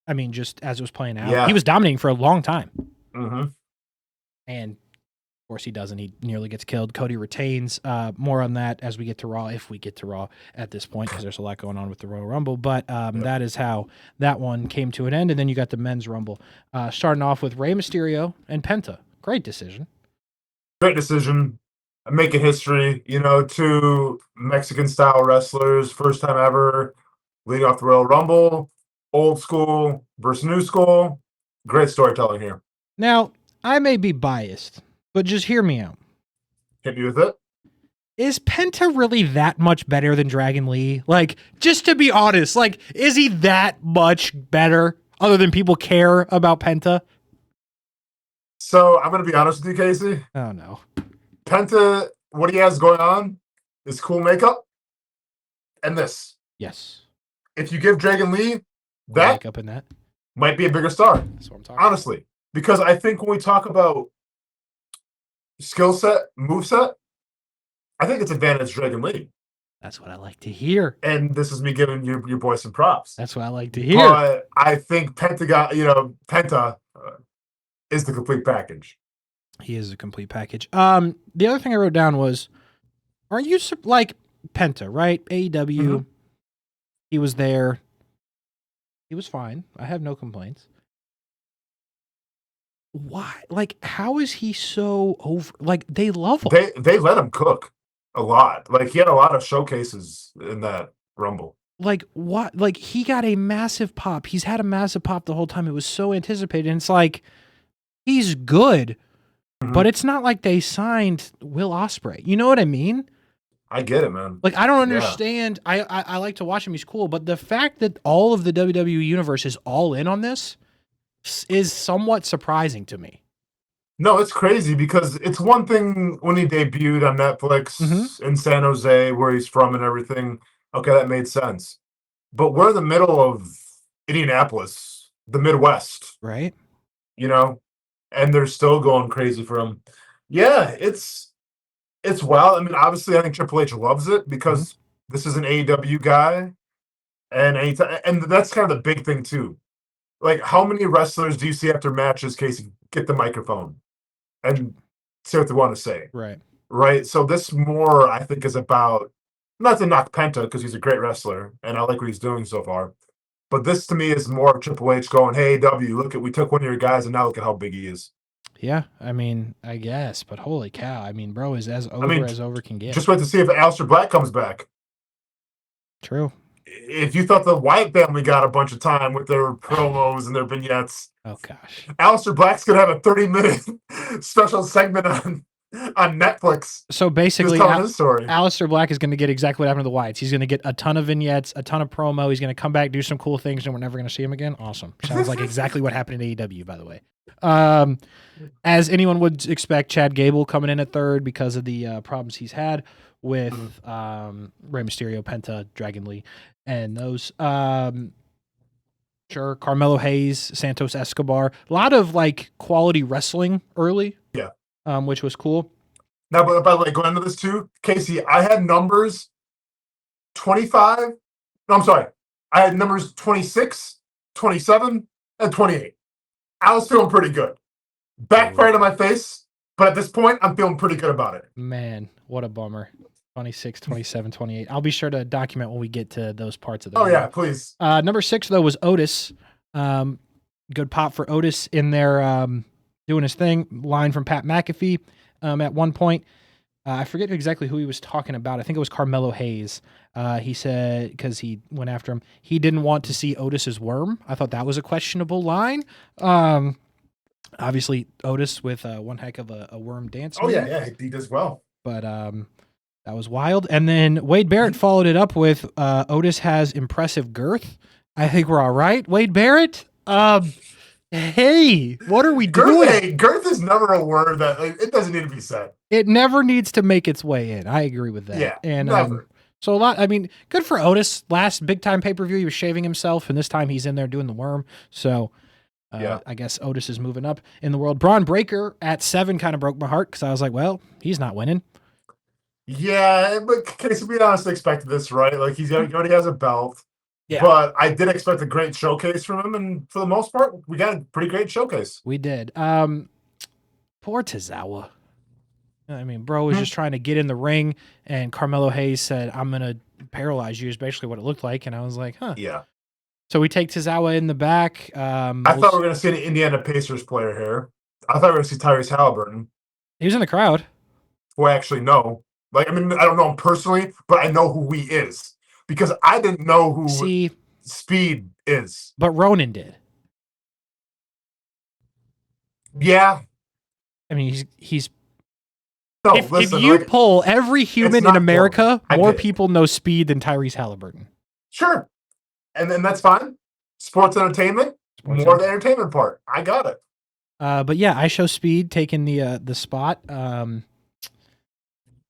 I mean, just as it was playing out, Yeah. he was dominating for a long time. Mm-hmm. And of course he doesn't. He nearly gets killed. Cody retains. More on that as we get to Raw, if we get to Raw at this point, because there's a lot going on with the Royal Rumble. But that is how that one came to an end. And then you got the Men's Rumble, starting off with Rey Mysterio and Penta. Great decision. Great decision. Making history, two Mexican-style wrestlers, first time ever, leading off the Royal Rumble, old school versus new school. Great storytelling here. Now, I may be biased, but just hear me out. Hit me with it. Is Penta really that much better than Dragon Lee? Like, just to be honest, like, is he that much better other than people care about Penta? So, I'm going to be honest with you, Kasey. Oh, no. Penta, what he has going on is cool makeup and this. Yes. If you give Dragon Lee that, Makeup in that. might be a bigger star. That's what I'm talking honestly. Because I think when we talk about skill set, move set, I think it's advantage Dragon Lee. That's what I like to hear. And this is me giving your boy some props. That's what I like to hear. But I think Penta is the complete package. He is a complete package. The other thing I wrote down was, aren't you like Penta, right? AEW. Mhm. He was there. He was fine. I have no complaints. Why? Like, how is he so over? Like, they love him. They let him cook a lot. Like, he had a lot of showcases in that Rumble. Like, what? Like, he got a massive pop. He's had a massive pop the whole time. It was so anticipated. And it's like, he's good, but it's not like they signed Will Ospreay. You know what I mean? I get it, man. Like, I don't understand. Yeah. I like to watch him. He's cool. But the fact that all of the WWE universe is all in on this is somewhat surprising to me. No, it's crazy because it's one thing when he debuted on Netflix in San Jose, where he's from and everything. Okay, that made sense. But we're in the middle of Indianapolis, the Midwest. Right. And they're still going crazy for him. Yeah, it's wild. I mean, obviously, I think Triple H loves it because this is an AEW guy. And that's kind of the big thing, too. Like, how many wrestlers do you see after matches, Kasey, get the microphone and say what they want to say? Right. Right? So this more, I think, is about, not to knock Penta, because he's a great wrestler, and I like what he's doing so far. But this, to me, is more of Triple H going, hey, look, we took one of your guys, and now look at how big he is. Yeah, I mean, I guess, but holy cow. I mean, bro is as over can get. Just wait to see if Aleister Black comes back. True. If you thought the Wyatt family got a bunch of time with their promos and their vignettes, oh gosh, Aleister Black's gonna have a 30-minute special segment on Netflix. So basically, his story. Aleister Black is going to get exactly what happened to the Wyatts. He's going to get a ton of vignettes, a ton of promo. He's going to come back, do some cool things, and we're never going to see him again. Awesome. Sounds like exactly what happened in AEW, by the way. As anyone would expect, Chad Gable coming in at third because of the problems he's had with Rey Mysterio, Penta, Dragon Lee, and those. Sure, Carmelo Hayes, Santos Escobar. A lot of like quality wrestling early. Yeah. Which was cool. Now, but by the way, going into this too, Kasey, I had numbers 25. No, I'm sorry. I had numbers 26, 27, and 28. I was feeling pretty good. Backfired on my face, but at this point, I'm feeling pretty good about it. Man, what a bummer. 26, 27, 28. I'll be sure to document when we get to those parts of the Oh, yeah, please. Number 6, though, was Otis. Good pop for Otis in there doing his thing. Line from Pat McAfee at one point. I forget exactly who he was talking about. I think it was Carmelo Hayes. He said, because he went after him, he didn't want to see Otis's worm. I thought that was a questionable line. Obviously, Otis with one heck of a worm dance. Oh, yeah, he does well. But that was wild. And then Wade Barrett followed it up with Otis has impressive girth. I think we're all right. Wade Barrett? Hey, what are we doing? Hey, girth is never a word that it doesn't need to be said. It never needs to make its way in. I agree with that. Yeah, and never. So a lot. I mean, good for Otis. Last big time pay-per-view, he was shaving himself, and this time he's in there doing the worm. So Yeah. I guess Otis is moving up in the world. Braun Breaker at 7 kind of broke my heart because I was like, well, he's not winning. Yeah, but Casey, to be honest, I expected this, right? Like he already has a belt. Yeah. But I did expect a great showcase from him, and for the most part, we got a pretty great showcase. We did. Poor Tozawa. I mean, bro was just trying to get in the ring, and Carmelo Hayes said, I'm going to paralyze you, is basically what it looked like. And I was like, huh. Yeah. So we take Tozawa in the back. I thought we were going to see an Indiana Pacers player here. I thought we were going to see Tyrese Halliburton. He was in the crowd. Who I actually know. Like, I mean, I don't know him personally, but I know who he is. Because I didn't know who Speed is. But Ronan did. Yeah. I mean, he's no, if you poll every human in America, more people know Speed than Tyrese Halliburton. Sure. And then that's fine. Sports entertainment, more the entertainment part. I got it. But yeah, I show Speed taking the spot.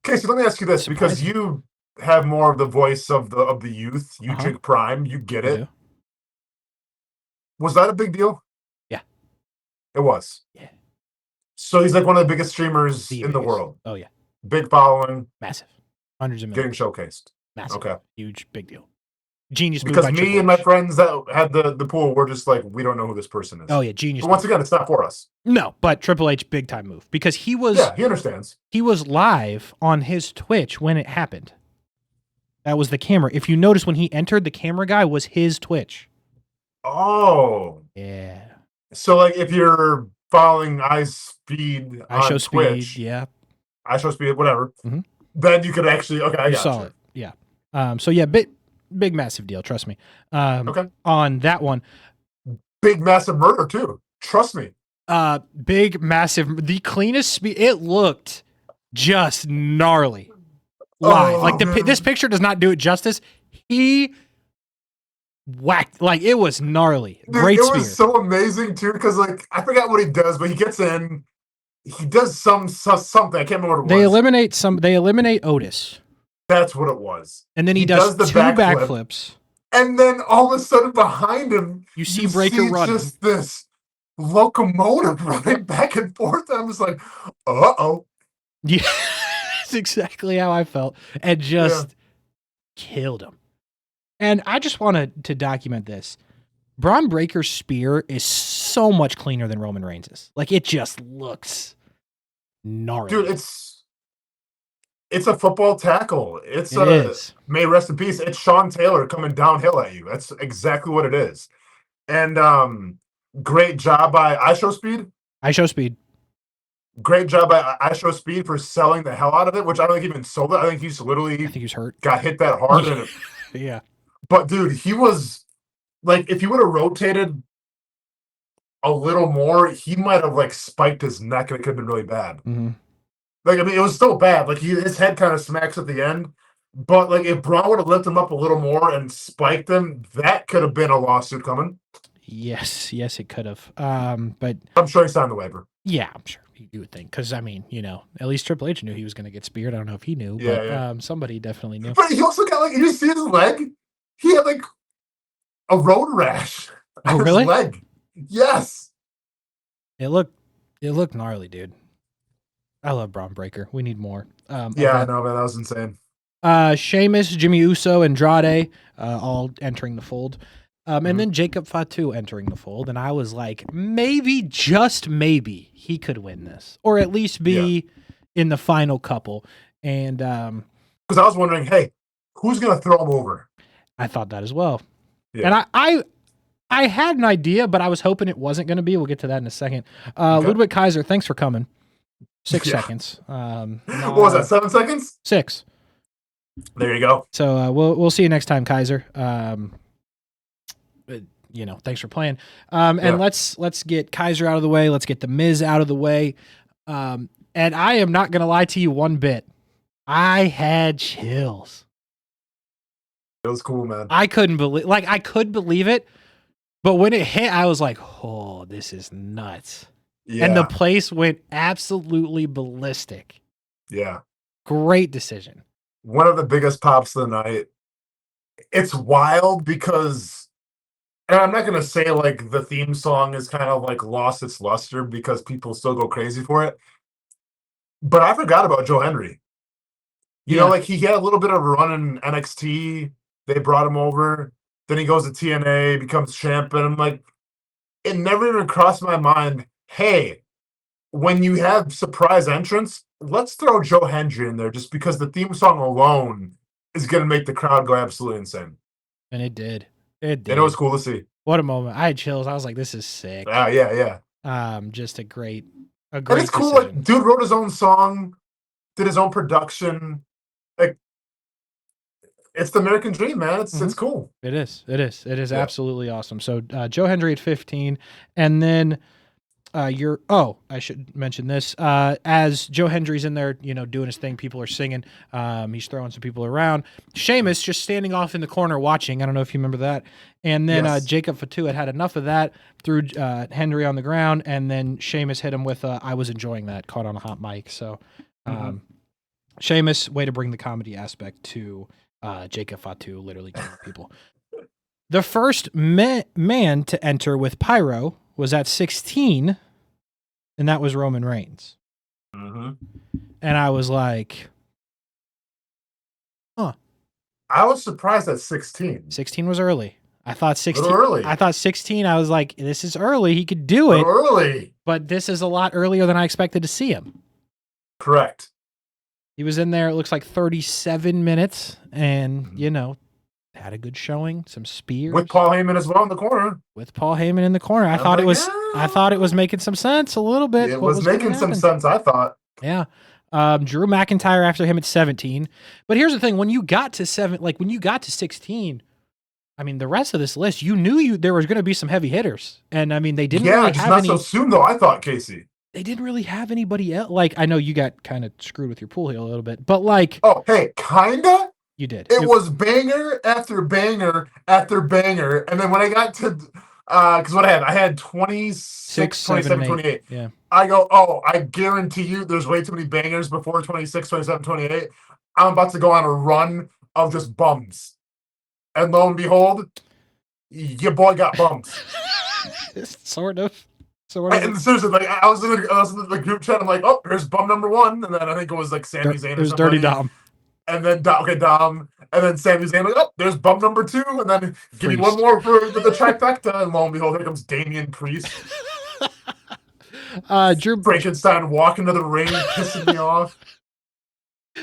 Casey, let me ask you this, because you have more of the voice of the youth. You drink Prime, you get it. Was that a big deal? Yeah. It was. Yeah. So he's like one of the biggest streamers in the world. Oh yeah. Big following. Massive. Hundreds of millions. Getting showcased. Massive. Okay. Huge, big deal. Genius move. Because me and my friends that had the pool were just like, we don't know who this person is. Oh yeah, genius. But once again, it's not for us. No, but Triple H, big time move. Because he was he understands. He was live on his Twitch when it happened. That was the camera. If you notice when he entered, the camera guy was his Twitch. Oh. Yeah. So like if you're following iSpeed on Twitch, Speed, yeah. iShowSpeed, whatever. Mm-hmm. Then you could actually I saw it. Yeah. So yeah, big massive deal, trust me. Okay. On that one. Big massive murder too. Trust me. Big massive, the cleanest Speed. It looked just gnarly. Live. Like this picture does not do it justice. He whacked, like it was gnarly. Dude, great spear. It was so amazing too, because like I forgot what he does, but he gets in, he does something. I can't remember what it was. They eliminate Otis. That's what it was. And then he does two backflips. And then all of a sudden behind him, you see Breaker running. Just this locomotive running back and forth. I was like, uh-oh. Yeah, that's exactly how I felt. And just killed him. And I just wanted to document this. Braun Breaker's spear is so much cleaner than Roman Reigns'. Like, it just looks gnarly. Dude, it's a football tackle. It is. May rest in peace. It's Sean Taylor coming downhill at you. That's exactly what it is. And great job by iShowSpeed. iShowSpeed. Great job by iShowSpeed for selling the hell out of it, which I don't think even sold it. I think he's hurt. Got hit that hard. And yeah. But dude, he was like, if he would have rotated a little more, he might have like spiked his neck and it could have been really bad. Mm-hmm. Like, I mean, it was still bad. Like his head kind of smacks at the end. But like if Braun would have lifted him up a little more and spiked him, that could have been a lawsuit coming. Yes, it could have. But I'm sure he signed the waiver. Yeah, I'm sure you would think. Because, I mean, at least Triple H knew he was going to get speared. I don't know if he knew, but somebody definitely knew. But he also got, like, you see his leg? He had, like, a road rash. Oh, really? His leg. Yes. It looked gnarly, dude. I love Braun Breaker. We need more. I know, man. That was insane. Sheamus, Jimmy Uso, Andrade, all entering the fold. And then Jacob Fatu entering the fold. And I was like, maybe, just maybe, he could win this. Or at least be in the final couple. And because I was wondering, hey, who's going to throw him over? I thought that as well. Yeah. And I had an idea, but I was hoping it wasn't going to be. We'll get to that in a second. Okay. Ludwig Kaiser, thanks for coming. 6 seconds. What was that, 7 seconds? 6. There you go. So we'll see you next time, Kaiser. Thanks for playing. And let's get Kaiser out of the way. Let's get the Miz out of the way. And I am not going to lie to you one bit. I had chills. It was cool, man. I could believe it, but when it hit, I was like, "Oh, this is nuts!" Yeah. And the place went absolutely ballistic. Yeah, great decision. One of the biggest pops of the night. It's wild because And I'm not gonna say like the theme song is kind of like lost its luster because people still go crazy for it. But I forgot about Joe Henry. You know, Yeah. like he had a little bit of a run in NXT. They brought him over. Then he goes to TNA, becomes champ, and I'm like, it never even crossed my mind. Hey, when you have surprise entrance, let's throw Joe Hendry in there just because the theme song alone is going to make the crowd go absolutely insane. And it did. It did. And it was cool to see. What a moment. I had chills. I was like, this is sick. Yeah. Just a great And it's cool. decision. Like, dude wrote his own song, did his own production. Like, it's the American dream, man. It's cool. It is absolutely awesome. So Joe Hendry at 15, and then I should mention this. As Joe Hendry's in there, doing his thing, people are singing. He's throwing some people around. Sheamus just standing off in the corner watching. I don't know if you remember that. And then Yes. Jacob Fatu had enough of that, threw Hendry on the ground, and then Sheamus hit him with I was enjoying that, caught on a hot mic. So Sheamus, way to bring the comedy aspect to Jacob Fatu, literally killing people. The first man to enter with pyro was at 16, and that was Roman Reigns. Mm-hmm. And I was like, huh. I was surprised at 16. 16 was early. I thought 16. Early. I thought 16. I was like, this is early. He could do it. Early. But this is a lot earlier than I expected to see him. Correct. He was in there, it looks like 37 minutes, and, had a good showing, some spears. With Paul Heyman as well in the corner. With Paul Heyman in the corner. I thought it was making some sense a little bit. It was making some sense, I thought. Yeah. Drew McIntyre after him at 17. But here's the thing, when you got to 16, I mean, the rest of this list, you knew there was going to be some heavy hitters. And I mean, they didn't really just have not any. so soon though, I thought, Kasey. They didn't really have anybody else. Like, I know you got kind of screwed with your pool here a little bit, but like. Oh, hey, kinda? You did. It was banger after banger after banger. And then when I got to, because what I had 26, 27, 28. Yeah. I go, I guarantee you there's way too many bangers before 26, 27, 28. I'm about to go on a run of just bums. And lo and behold, your boy got bums. Sort of. And seriously, like I was in the group chat. I'm like, here's bum number 1, and then I think it was like Sami Zayn. It was Dirty Dom. And then Dom, and then Sami Zayn. Like, there's bum number 2, and then give me one more for the trifecta. And lo and behold, here comes Damian Priest. Drew Frankenstein walking to the ring, pissing me off.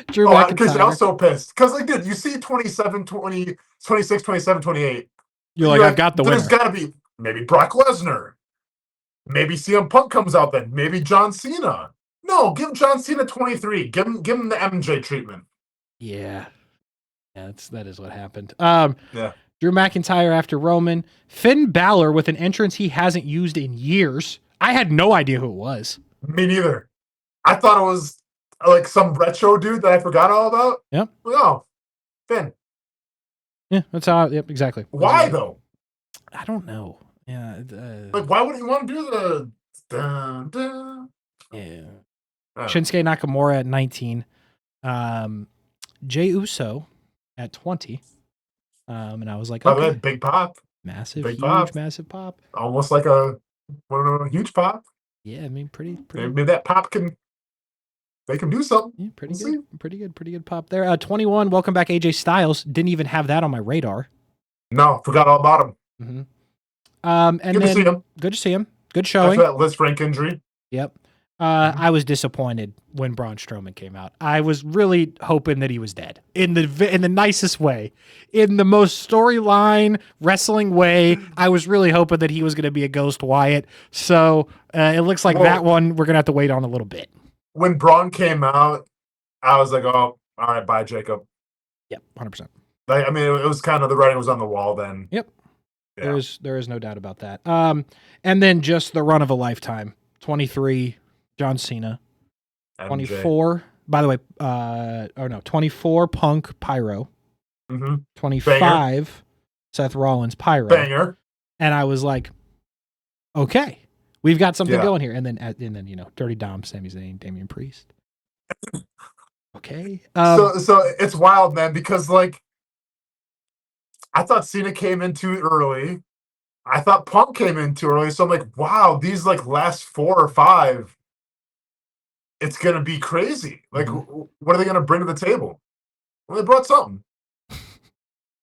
Drew McIntyre. Because I was so pissed. Because like, dude, you see 27, 20, 26, 27, 28. You're like, I've got the winner. There's got to be maybe Brock Lesnar. Maybe CM Punk comes out then. Maybe John Cena. No, give John Cena 23. Give him the MJ treatment. Yeah, that is what happened. Yeah. Drew McIntyre after Roman. Finn Balor with an entrance he hasn't used in years. I had no idea who it was. Me neither. I thought it was like some retro dude that I forgot all about. Yep. No, Finn. Yeah, that's how. Yep, exactly. Why though? I don't know. Yeah. Like, why would you want to do the? Dun, dun? Yeah. Shinsuke Nakamura at 19. Jey Uso at 20. And I was like, okay. Big pop. Massive, big huge, pop. massive pop. Almost like a huge pop. Yeah, I mean, pretty. Maybe that pop can. They can do something. Yeah, pretty good pop there. 21. Welcome back, AJ Styles. Didn't even have that on my radar. No, forgot all about him. Mm-hmm. And good to see him. Good to see him. Good showing. After that Liz Frank injury. Yep. I was disappointed when Braun Strowman came out. I was really hoping that he was dead in the nicest way, in the most storyline wrestling way. I was really hoping that he was going to be a Ghost Wyatt. So it looks like that one we're going to have to wait on a little bit. When Braun came out, I was like, all right, bye, Jacob. Yep, 100%. I mean, it was kind of the writing was on the wall then. Yep. Yeah. There is no doubt about that. And then just the run of a lifetime. 23, John Cena. MJ. 24, by the way, 24, Punk, Pyro. Mm-hmm. 25, Banger. Seth Rollins, Pyro. Banger. And I was like, okay, we've got something going here. And then, Dirty Dom, Sami Zayn, Damian Priest. Okay. So it's wild, man, because like, I thought Cena came in too early, I thought Punk came in too early, so I'm like, wow, these like last 4 or 5, it's gonna be crazy. Like, what are they gonna bring to the table? Well, they brought something.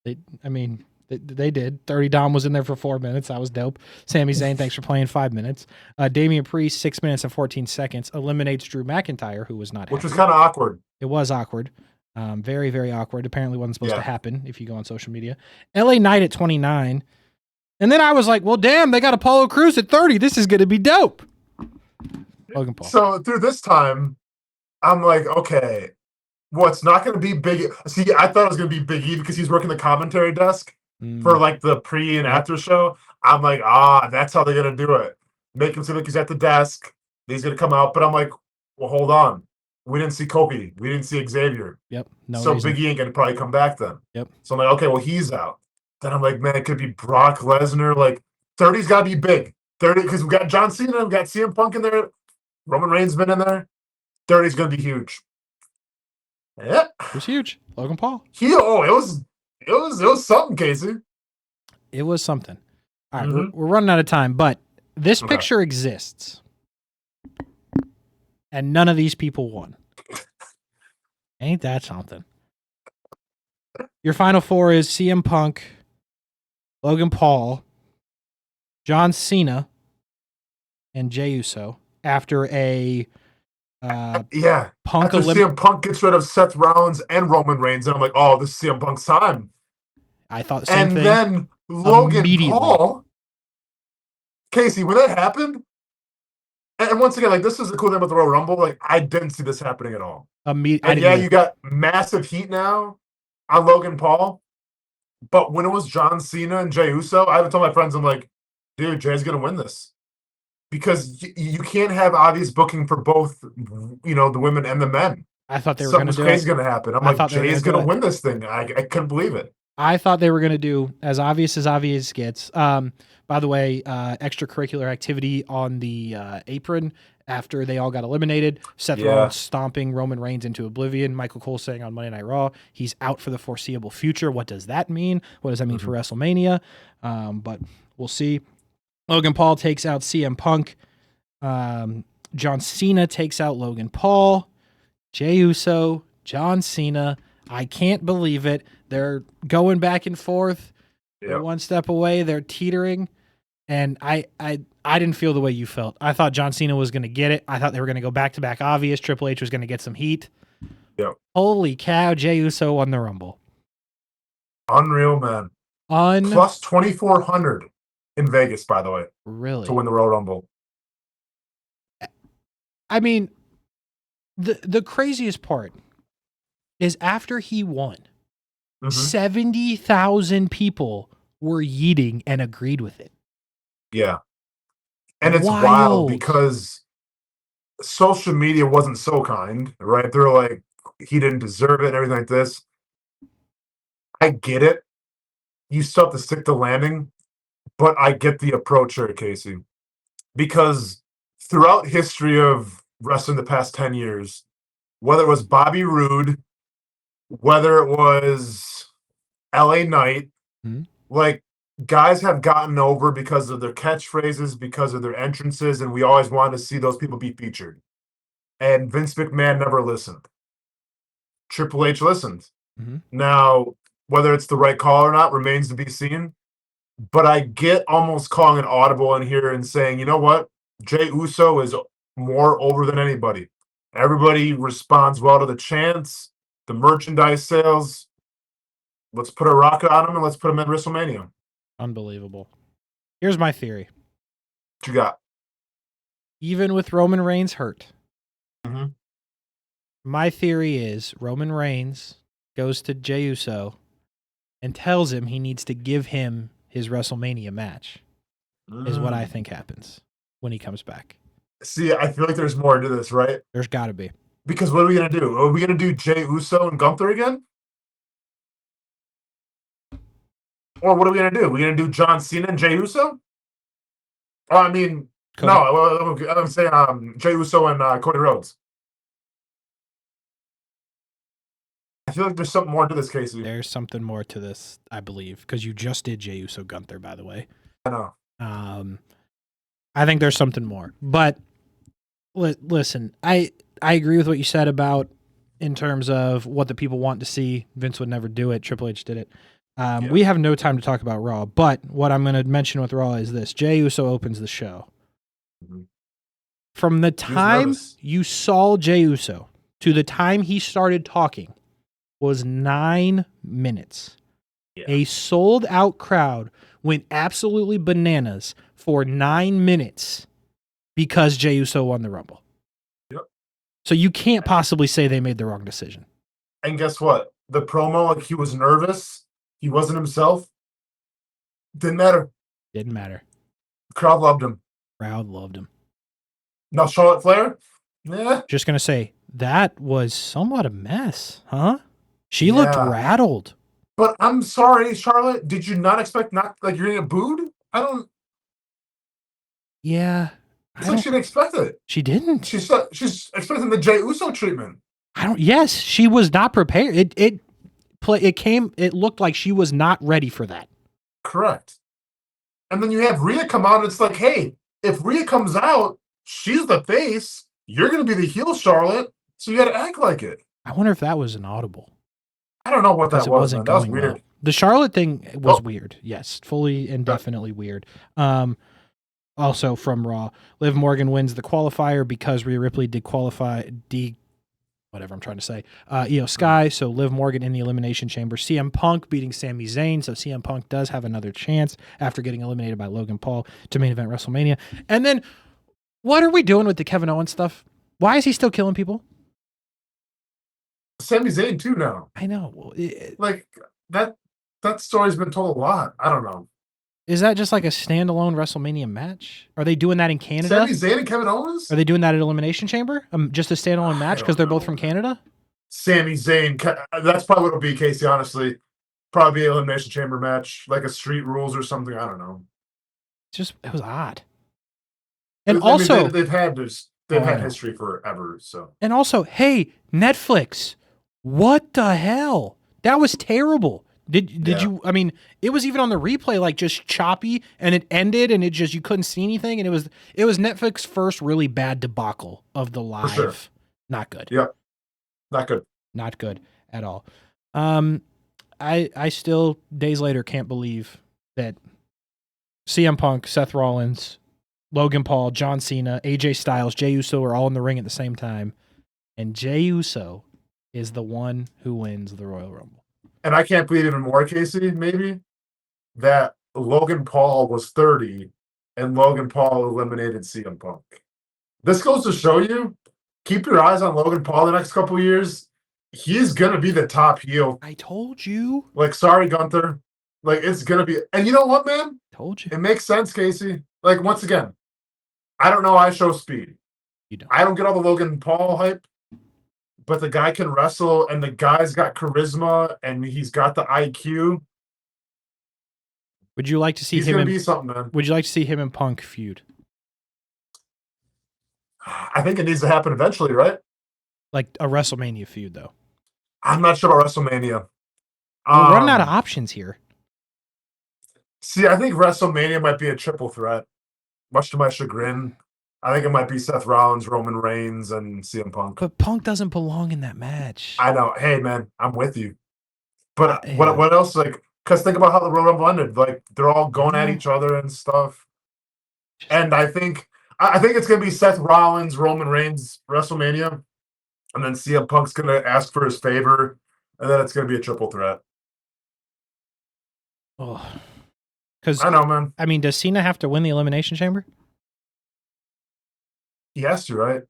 They did. 30 Dom was in there for 4 minutes. That was dope. Sami Zayn, thanks for playing 5 minutes. Damian Priest, 6 minutes and 14 seconds, eliminates Drew McIntyre, who was not happy. Which was kind of awkward. It was awkward. Very, very awkward. Apparently wasn't supposed to Yeah. happen if you go on social media. LA Knight at 29. And then I was like, well, damn, they got Apollo Crews at 30. This is going to be dope. Logan Paul. So through this time, I'm like, okay, well, it's not going to be Big. See, I thought it was going to be Big E because he's working the commentary desk for like the pre and after show. I'm like, that's how they're going to do it. Make him seem like he's at the desk. He's going to come out. But I'm like, well, hold on. We didn't see Kofi. We didn't see Xavier. Yep. No so reason. Big E ain't going to probably come back then. Yep. So I'm like, okay, well, he's out. Then I'm like, man, it could be Brock Lesnar. Like, 30's got to be big. 30, because we got John Cena, we got CM Punk in there. Roman Reigns been in there. 30's going to be huge. Yeah. It was huge. Logan Paul. It was something, Kasey. It was something. All right, we're running out of time, but this picture exists. And none of these people won. Ain't that something? Your final 4 is CM Punk, Logan Paul, John Cena, and Jey Uso after a Punk after CM Punk gets rid of Seth Rollins and Roman Reigns, and I'm like, oh, this is CM Punk's time. I thought the same thing. And then Logan Paul, Kasey, when that happened, and once again, like, this is the cool thing about the Royal Rumble, like, I didn't see this happening at all. You got massive heat now on Logan Paul, but when it was John Cena and Jey Uso, I would tell my friends, I'm like, dude, Jay's gonna win this. Because you can't have obvious booking for both, the women and the men. I thought they were going to do it. Something's going to happen. I'm like, Jay's going to win this thing. I couldn't believe it. I thought they were going to do as obvious gets. By the way, extracurricular activity on the apron after they all got eliminated. Seth Rollins stomping Roman Reigns into oblivion. Michael Cole saying on Monday Night Raw, he's out for the foreseeable future. What does that mean? What does that mean for WrestleMania? But we'll see. Logan Paul takes out CM Punk. John Cena takes out Logan Paul. Jey Uso, John Cena. I can't believe it. They're going back and forth. Yep. They're one step away. They're teetering. And I didn't feel the way you felt. I thought John Cena was going to get it. I thought they were going to go back-to-back obvious. Triple H was going to get some heat. Yep. Holy cow, Jey Uso won the Rumble. Unreal, man. Plus 2,400 in Vegas, by the way. Really? To win the Royal Rumble. I mean, the craziest part is after he won, 70,000 people were yeeting and agreed with it. Yeah. And it's wild because social media wasn't so kind, right? They're like, he didn't deserve it and everything like this. I get it. You still have to stick the landing, but I get the approach here, Kasey. Because throughout history of wrestling the past 10 years, whether it was Bobby Roode, whether it was LA Knight, like, guys have gotten over because of their catchphrases, because of their entrances, and we always wanted to see those people be featured. And Vince McMahon never listened. Triple H listened. Now, whether it's the right call or not remains to be seen. But I get almost calling an audible in here and saying, you know what? Jey Uso is more over than anybody. Everybody responds well to the chants, the merchandise sales. Let's put a rocket on him and let's put him at WrestleMania. Unbelievable. Here's my theory. What you got? Even with Roman Reigns hurt, my theory is Roman Reigns goes to Jey Uso and tells him he needs to give him his WrestleMania match, is what I think happens when he comes back. See, I feel like there's more to this, right? There's got to be. Because what are we going to do? Are we going to do Jey Uso and Gunther again? Or what are we going to do? Are we going to do John Cena and Jey Uso? Oh, I mean, Cody. No, I'm saying Jey Uso and Cody Rhodes. I feel like there's something more to this, Kasey. There's something more to this, I believe, because you just did Jey Uso Gunther, by the way. I know. I think there's something more. But listen, I agree with what you said about in terms of what the people want to see. Vince would never do it. Triple H did it. We have no time to talk about Raw, but what I'm going to mention with Raw is this. Jey Uso opens the show. Mm-hmm. From the time you saw Jey Uso to the time he started talking was 9 minutes. Yeah. A sold-out crowd went absolutely bananas for 9 minutes because Jey Uso won the Rumble. Yep. So you can't possibly say they made the wrong decision. And guess what? The promo, like he was nervous. He wasn't himself. Didn't matter. Didn't matter. The crowd loved him. Crowd loved him. Now Charlotte Flair? Yeah. Just going to say, that was somewhat a mess, huh? She looked rattled. But I'm sorry, Charlotte. Did you not expect you're going to get booed? I don't. Yeah. It's like she didn't expect it. She didn't. She's expecting the Jey Uso treatment. Yes, she was not prepared. It looked like she was not ready for that. Correct. And then you have Rhea come out and it's like, hey, if Rhea comes out, she's the face. You're going to be the heel, Charlotte. So you got to act like it. I wonder if that was an audible. I don't know what that was. That was weird. Well. The Charlotte thing was weird. Yes, fully and definitely weird. Also from Raw, Liv Morgan wins the qualifier because Rhea Ripley did qualify whatever I'm trying to say. Io Sky, so Liv Morgan in the Elimination Chamber. CM Punk beating Sami Zayn, so CM Punk does have another chance after getting eliminated by Logan Paul to main event WrestleMania. And then, what are we doing with the Kevin Owens stuff? Why is he still killing people? Sami Zayn too now. I know. That story's been told a lot. I don't know. Is that just like a standalone WrestleMania match? Are they doing that in Canada? Sami Zayn and Kevin Owens? Are they doing that at Elimination Chamber? Just a standalone match because they're both from Canada? Sami Zayn. That's probably what it'll be, Kasey, honestly. Probably be an Elimination Chamber match, like a Street Rules or something. I don't know. It was odd. And also, they've had history forever. So. And also, hey, Netflix, what the hell? That was terrible. Did you? I mean, it was even on the replay, like just choppy, and it ended, and you couldn't see anything, and it was Netflix's first really bad debacle of the live. For sure. Not good. Yep. Not good. Not good at all. I still days later can't believe that CM Punk, Seth Rollins, Logan Paul, John Cena, AJ Styles, Jey Uso are all in the ring at the same time, and Jey Uso is the one who wins the Royal Rumble. And I can't believe even more, Kasey, maybe, that Logan Paul was 30 and Logan Paul eliminated CM Punk. This goes to show you, keep your eyes on Logan Paul the next couple of years. He's going to be the top heel. I told you. Sorry, Gunther. It's going to be. And you know what, man? Told you. It makes sense, Kasey. Once again, I don't know. I show speed. You don't. I don't get all the Logan Paul hype. But the guy can wrestle, and the guy's got charisma, and he's got the IQ. Would you like to see he's him? Gonna be something, man. Would you like to see him and Punk feud? I think it needs to happen eventually, right? Like a WrestleMania feud, though. I'm not sure about WrestleMania. We're running out of options here. See, I think WrestleMania might be a triple threat, much to my chagrin. I think it might be Seth Rollins, Roman Reigns, and CM Punk. But Punk doesn't belong in that match. I know. Hey, man, I'm with you. But what else? Because think about how the Royal Rumble ended. They're all going at each other and stuff. And I think it's going to be Seth Rollins, Roman Reigns, WrestleMania. And then CM Punk's going to ask for his favor. And then it's going to be a triple threat. Oh. Because I know, man. I mean, does Cena have to win the Elimination Chamber? He has to, right?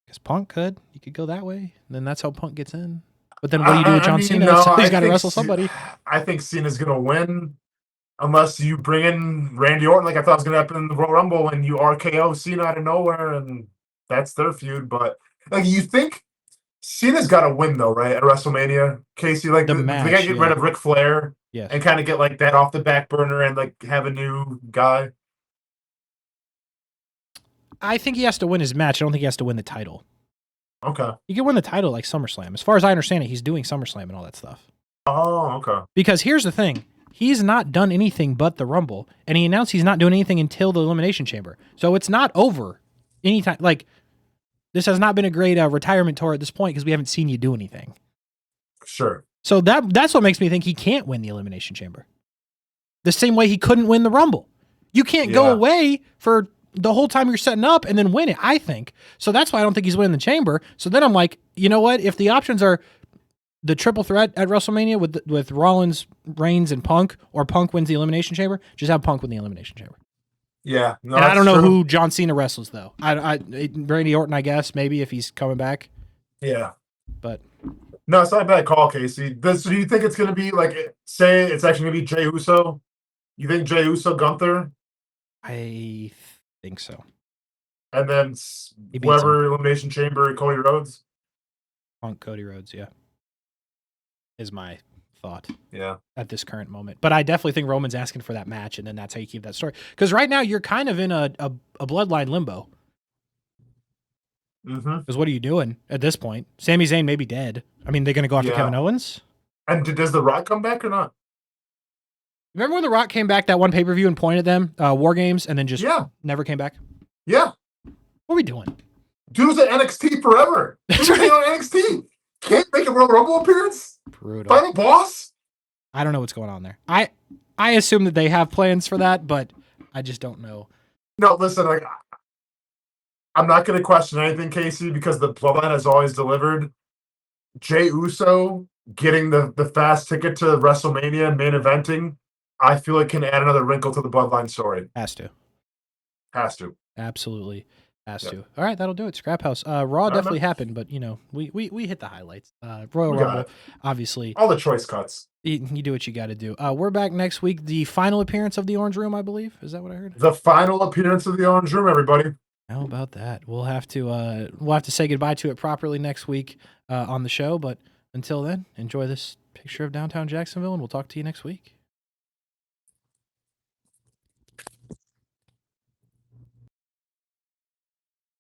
Because Punk could. You could go that way. Then that's how Punk gets in. But then what do you do with John Cena? No, so he's got to wrestle somebody. I think Cena's going to win unless you bring in Randy Orton like I thought was going to happen in the Royal Rumble and you RKO Cena out of nowhere, and that's their feud. But you think Cena's got to win, though, right, at WrestleMania? Kasey, they got to get rid of Ric Flair and kind of get that off the back burner and have a new guy. I think he has to win his match. I don't think he has to win the title. Okay. He can win the title like SummerSlam. As far as I understand it, he's doing SummerSlam and all that stuff. Oh, okay. Because here's the thing. he's not done anything but the Rumble, and he announced he's not doing anything until the Elimination Chamber. So it's not over anytime. Like, this has not been a great retirement tour at this point because we haven't seen you do anything. Sure. So that's what makes me think he can't win the Elimination Chamber. The same way he couldn't win the Rumble. You can't go away for the whole time you're setting up and then win it, I think. So that's why I don't think he's winning the Chamber. So then I'm like, you know what? If the options are the triple threat at WrestleMania with Rollins, Reigns, and Punk, or Punk wins the Elimination Chamber, just have Punk win the Elimination Chamber. Yeah. No, and I don't know true. who John Cena wrestles, though. Randy Orton, I guess, maybe if he's coming back. Yeah. But no, it's not a bad call, Kasey. So do you think it's going to be like, say it's actually going to be Jey Uso? You think Jey Uso, Gunther? I think so. And then whoever Elimination Chamber, Cody Rhodes? Punk, Cody Rhodes, yeah. Is my thought. Yeah. At this current moment. But I definitely think Roman's asking for that match, and then that's how you keep that story. Because right now you're kind of in a bloodline limbo. Because what are you doing at this point? Sami Zayn may be dead. I mean, they're going to go after Kevin Owens? And does The Rock come back or not? Remember when The Rock came back that one pay-per-view and pointed them, War Games, and then just never came back? Yeah. What are we doing? Dude's at NXT forever. Dude's on NXT. Can't make a Royal Rumble appearance? Brutal. Final boss? I don't know what's going on there. I assume that they have plans for that, but I just don't know. No, listen, like, I'm not going to question anything, Kasey, because the Bloodline has always delivered. Jey Uso getting the fast ticket to WrestleMania main eventing, I feel it can add another wrinkle to the Bloodline story. Has to. Absolutely. Has to. All right, that'll do it. Scraphouse. Raw definitely happened, but we hit the highlights. Royal Rumble, obviously. All the choice cuts. You do what you got to do. We're back next week. The final appearance of the Orange Room, I believe. Is that what I heard? The final appearance of the Orange Room, everybody. How about that? We'll have to say goodbye to it properly next week on the show. But until then, enjoy this picture of downtown Jacksonville, and we'll talk to you next week.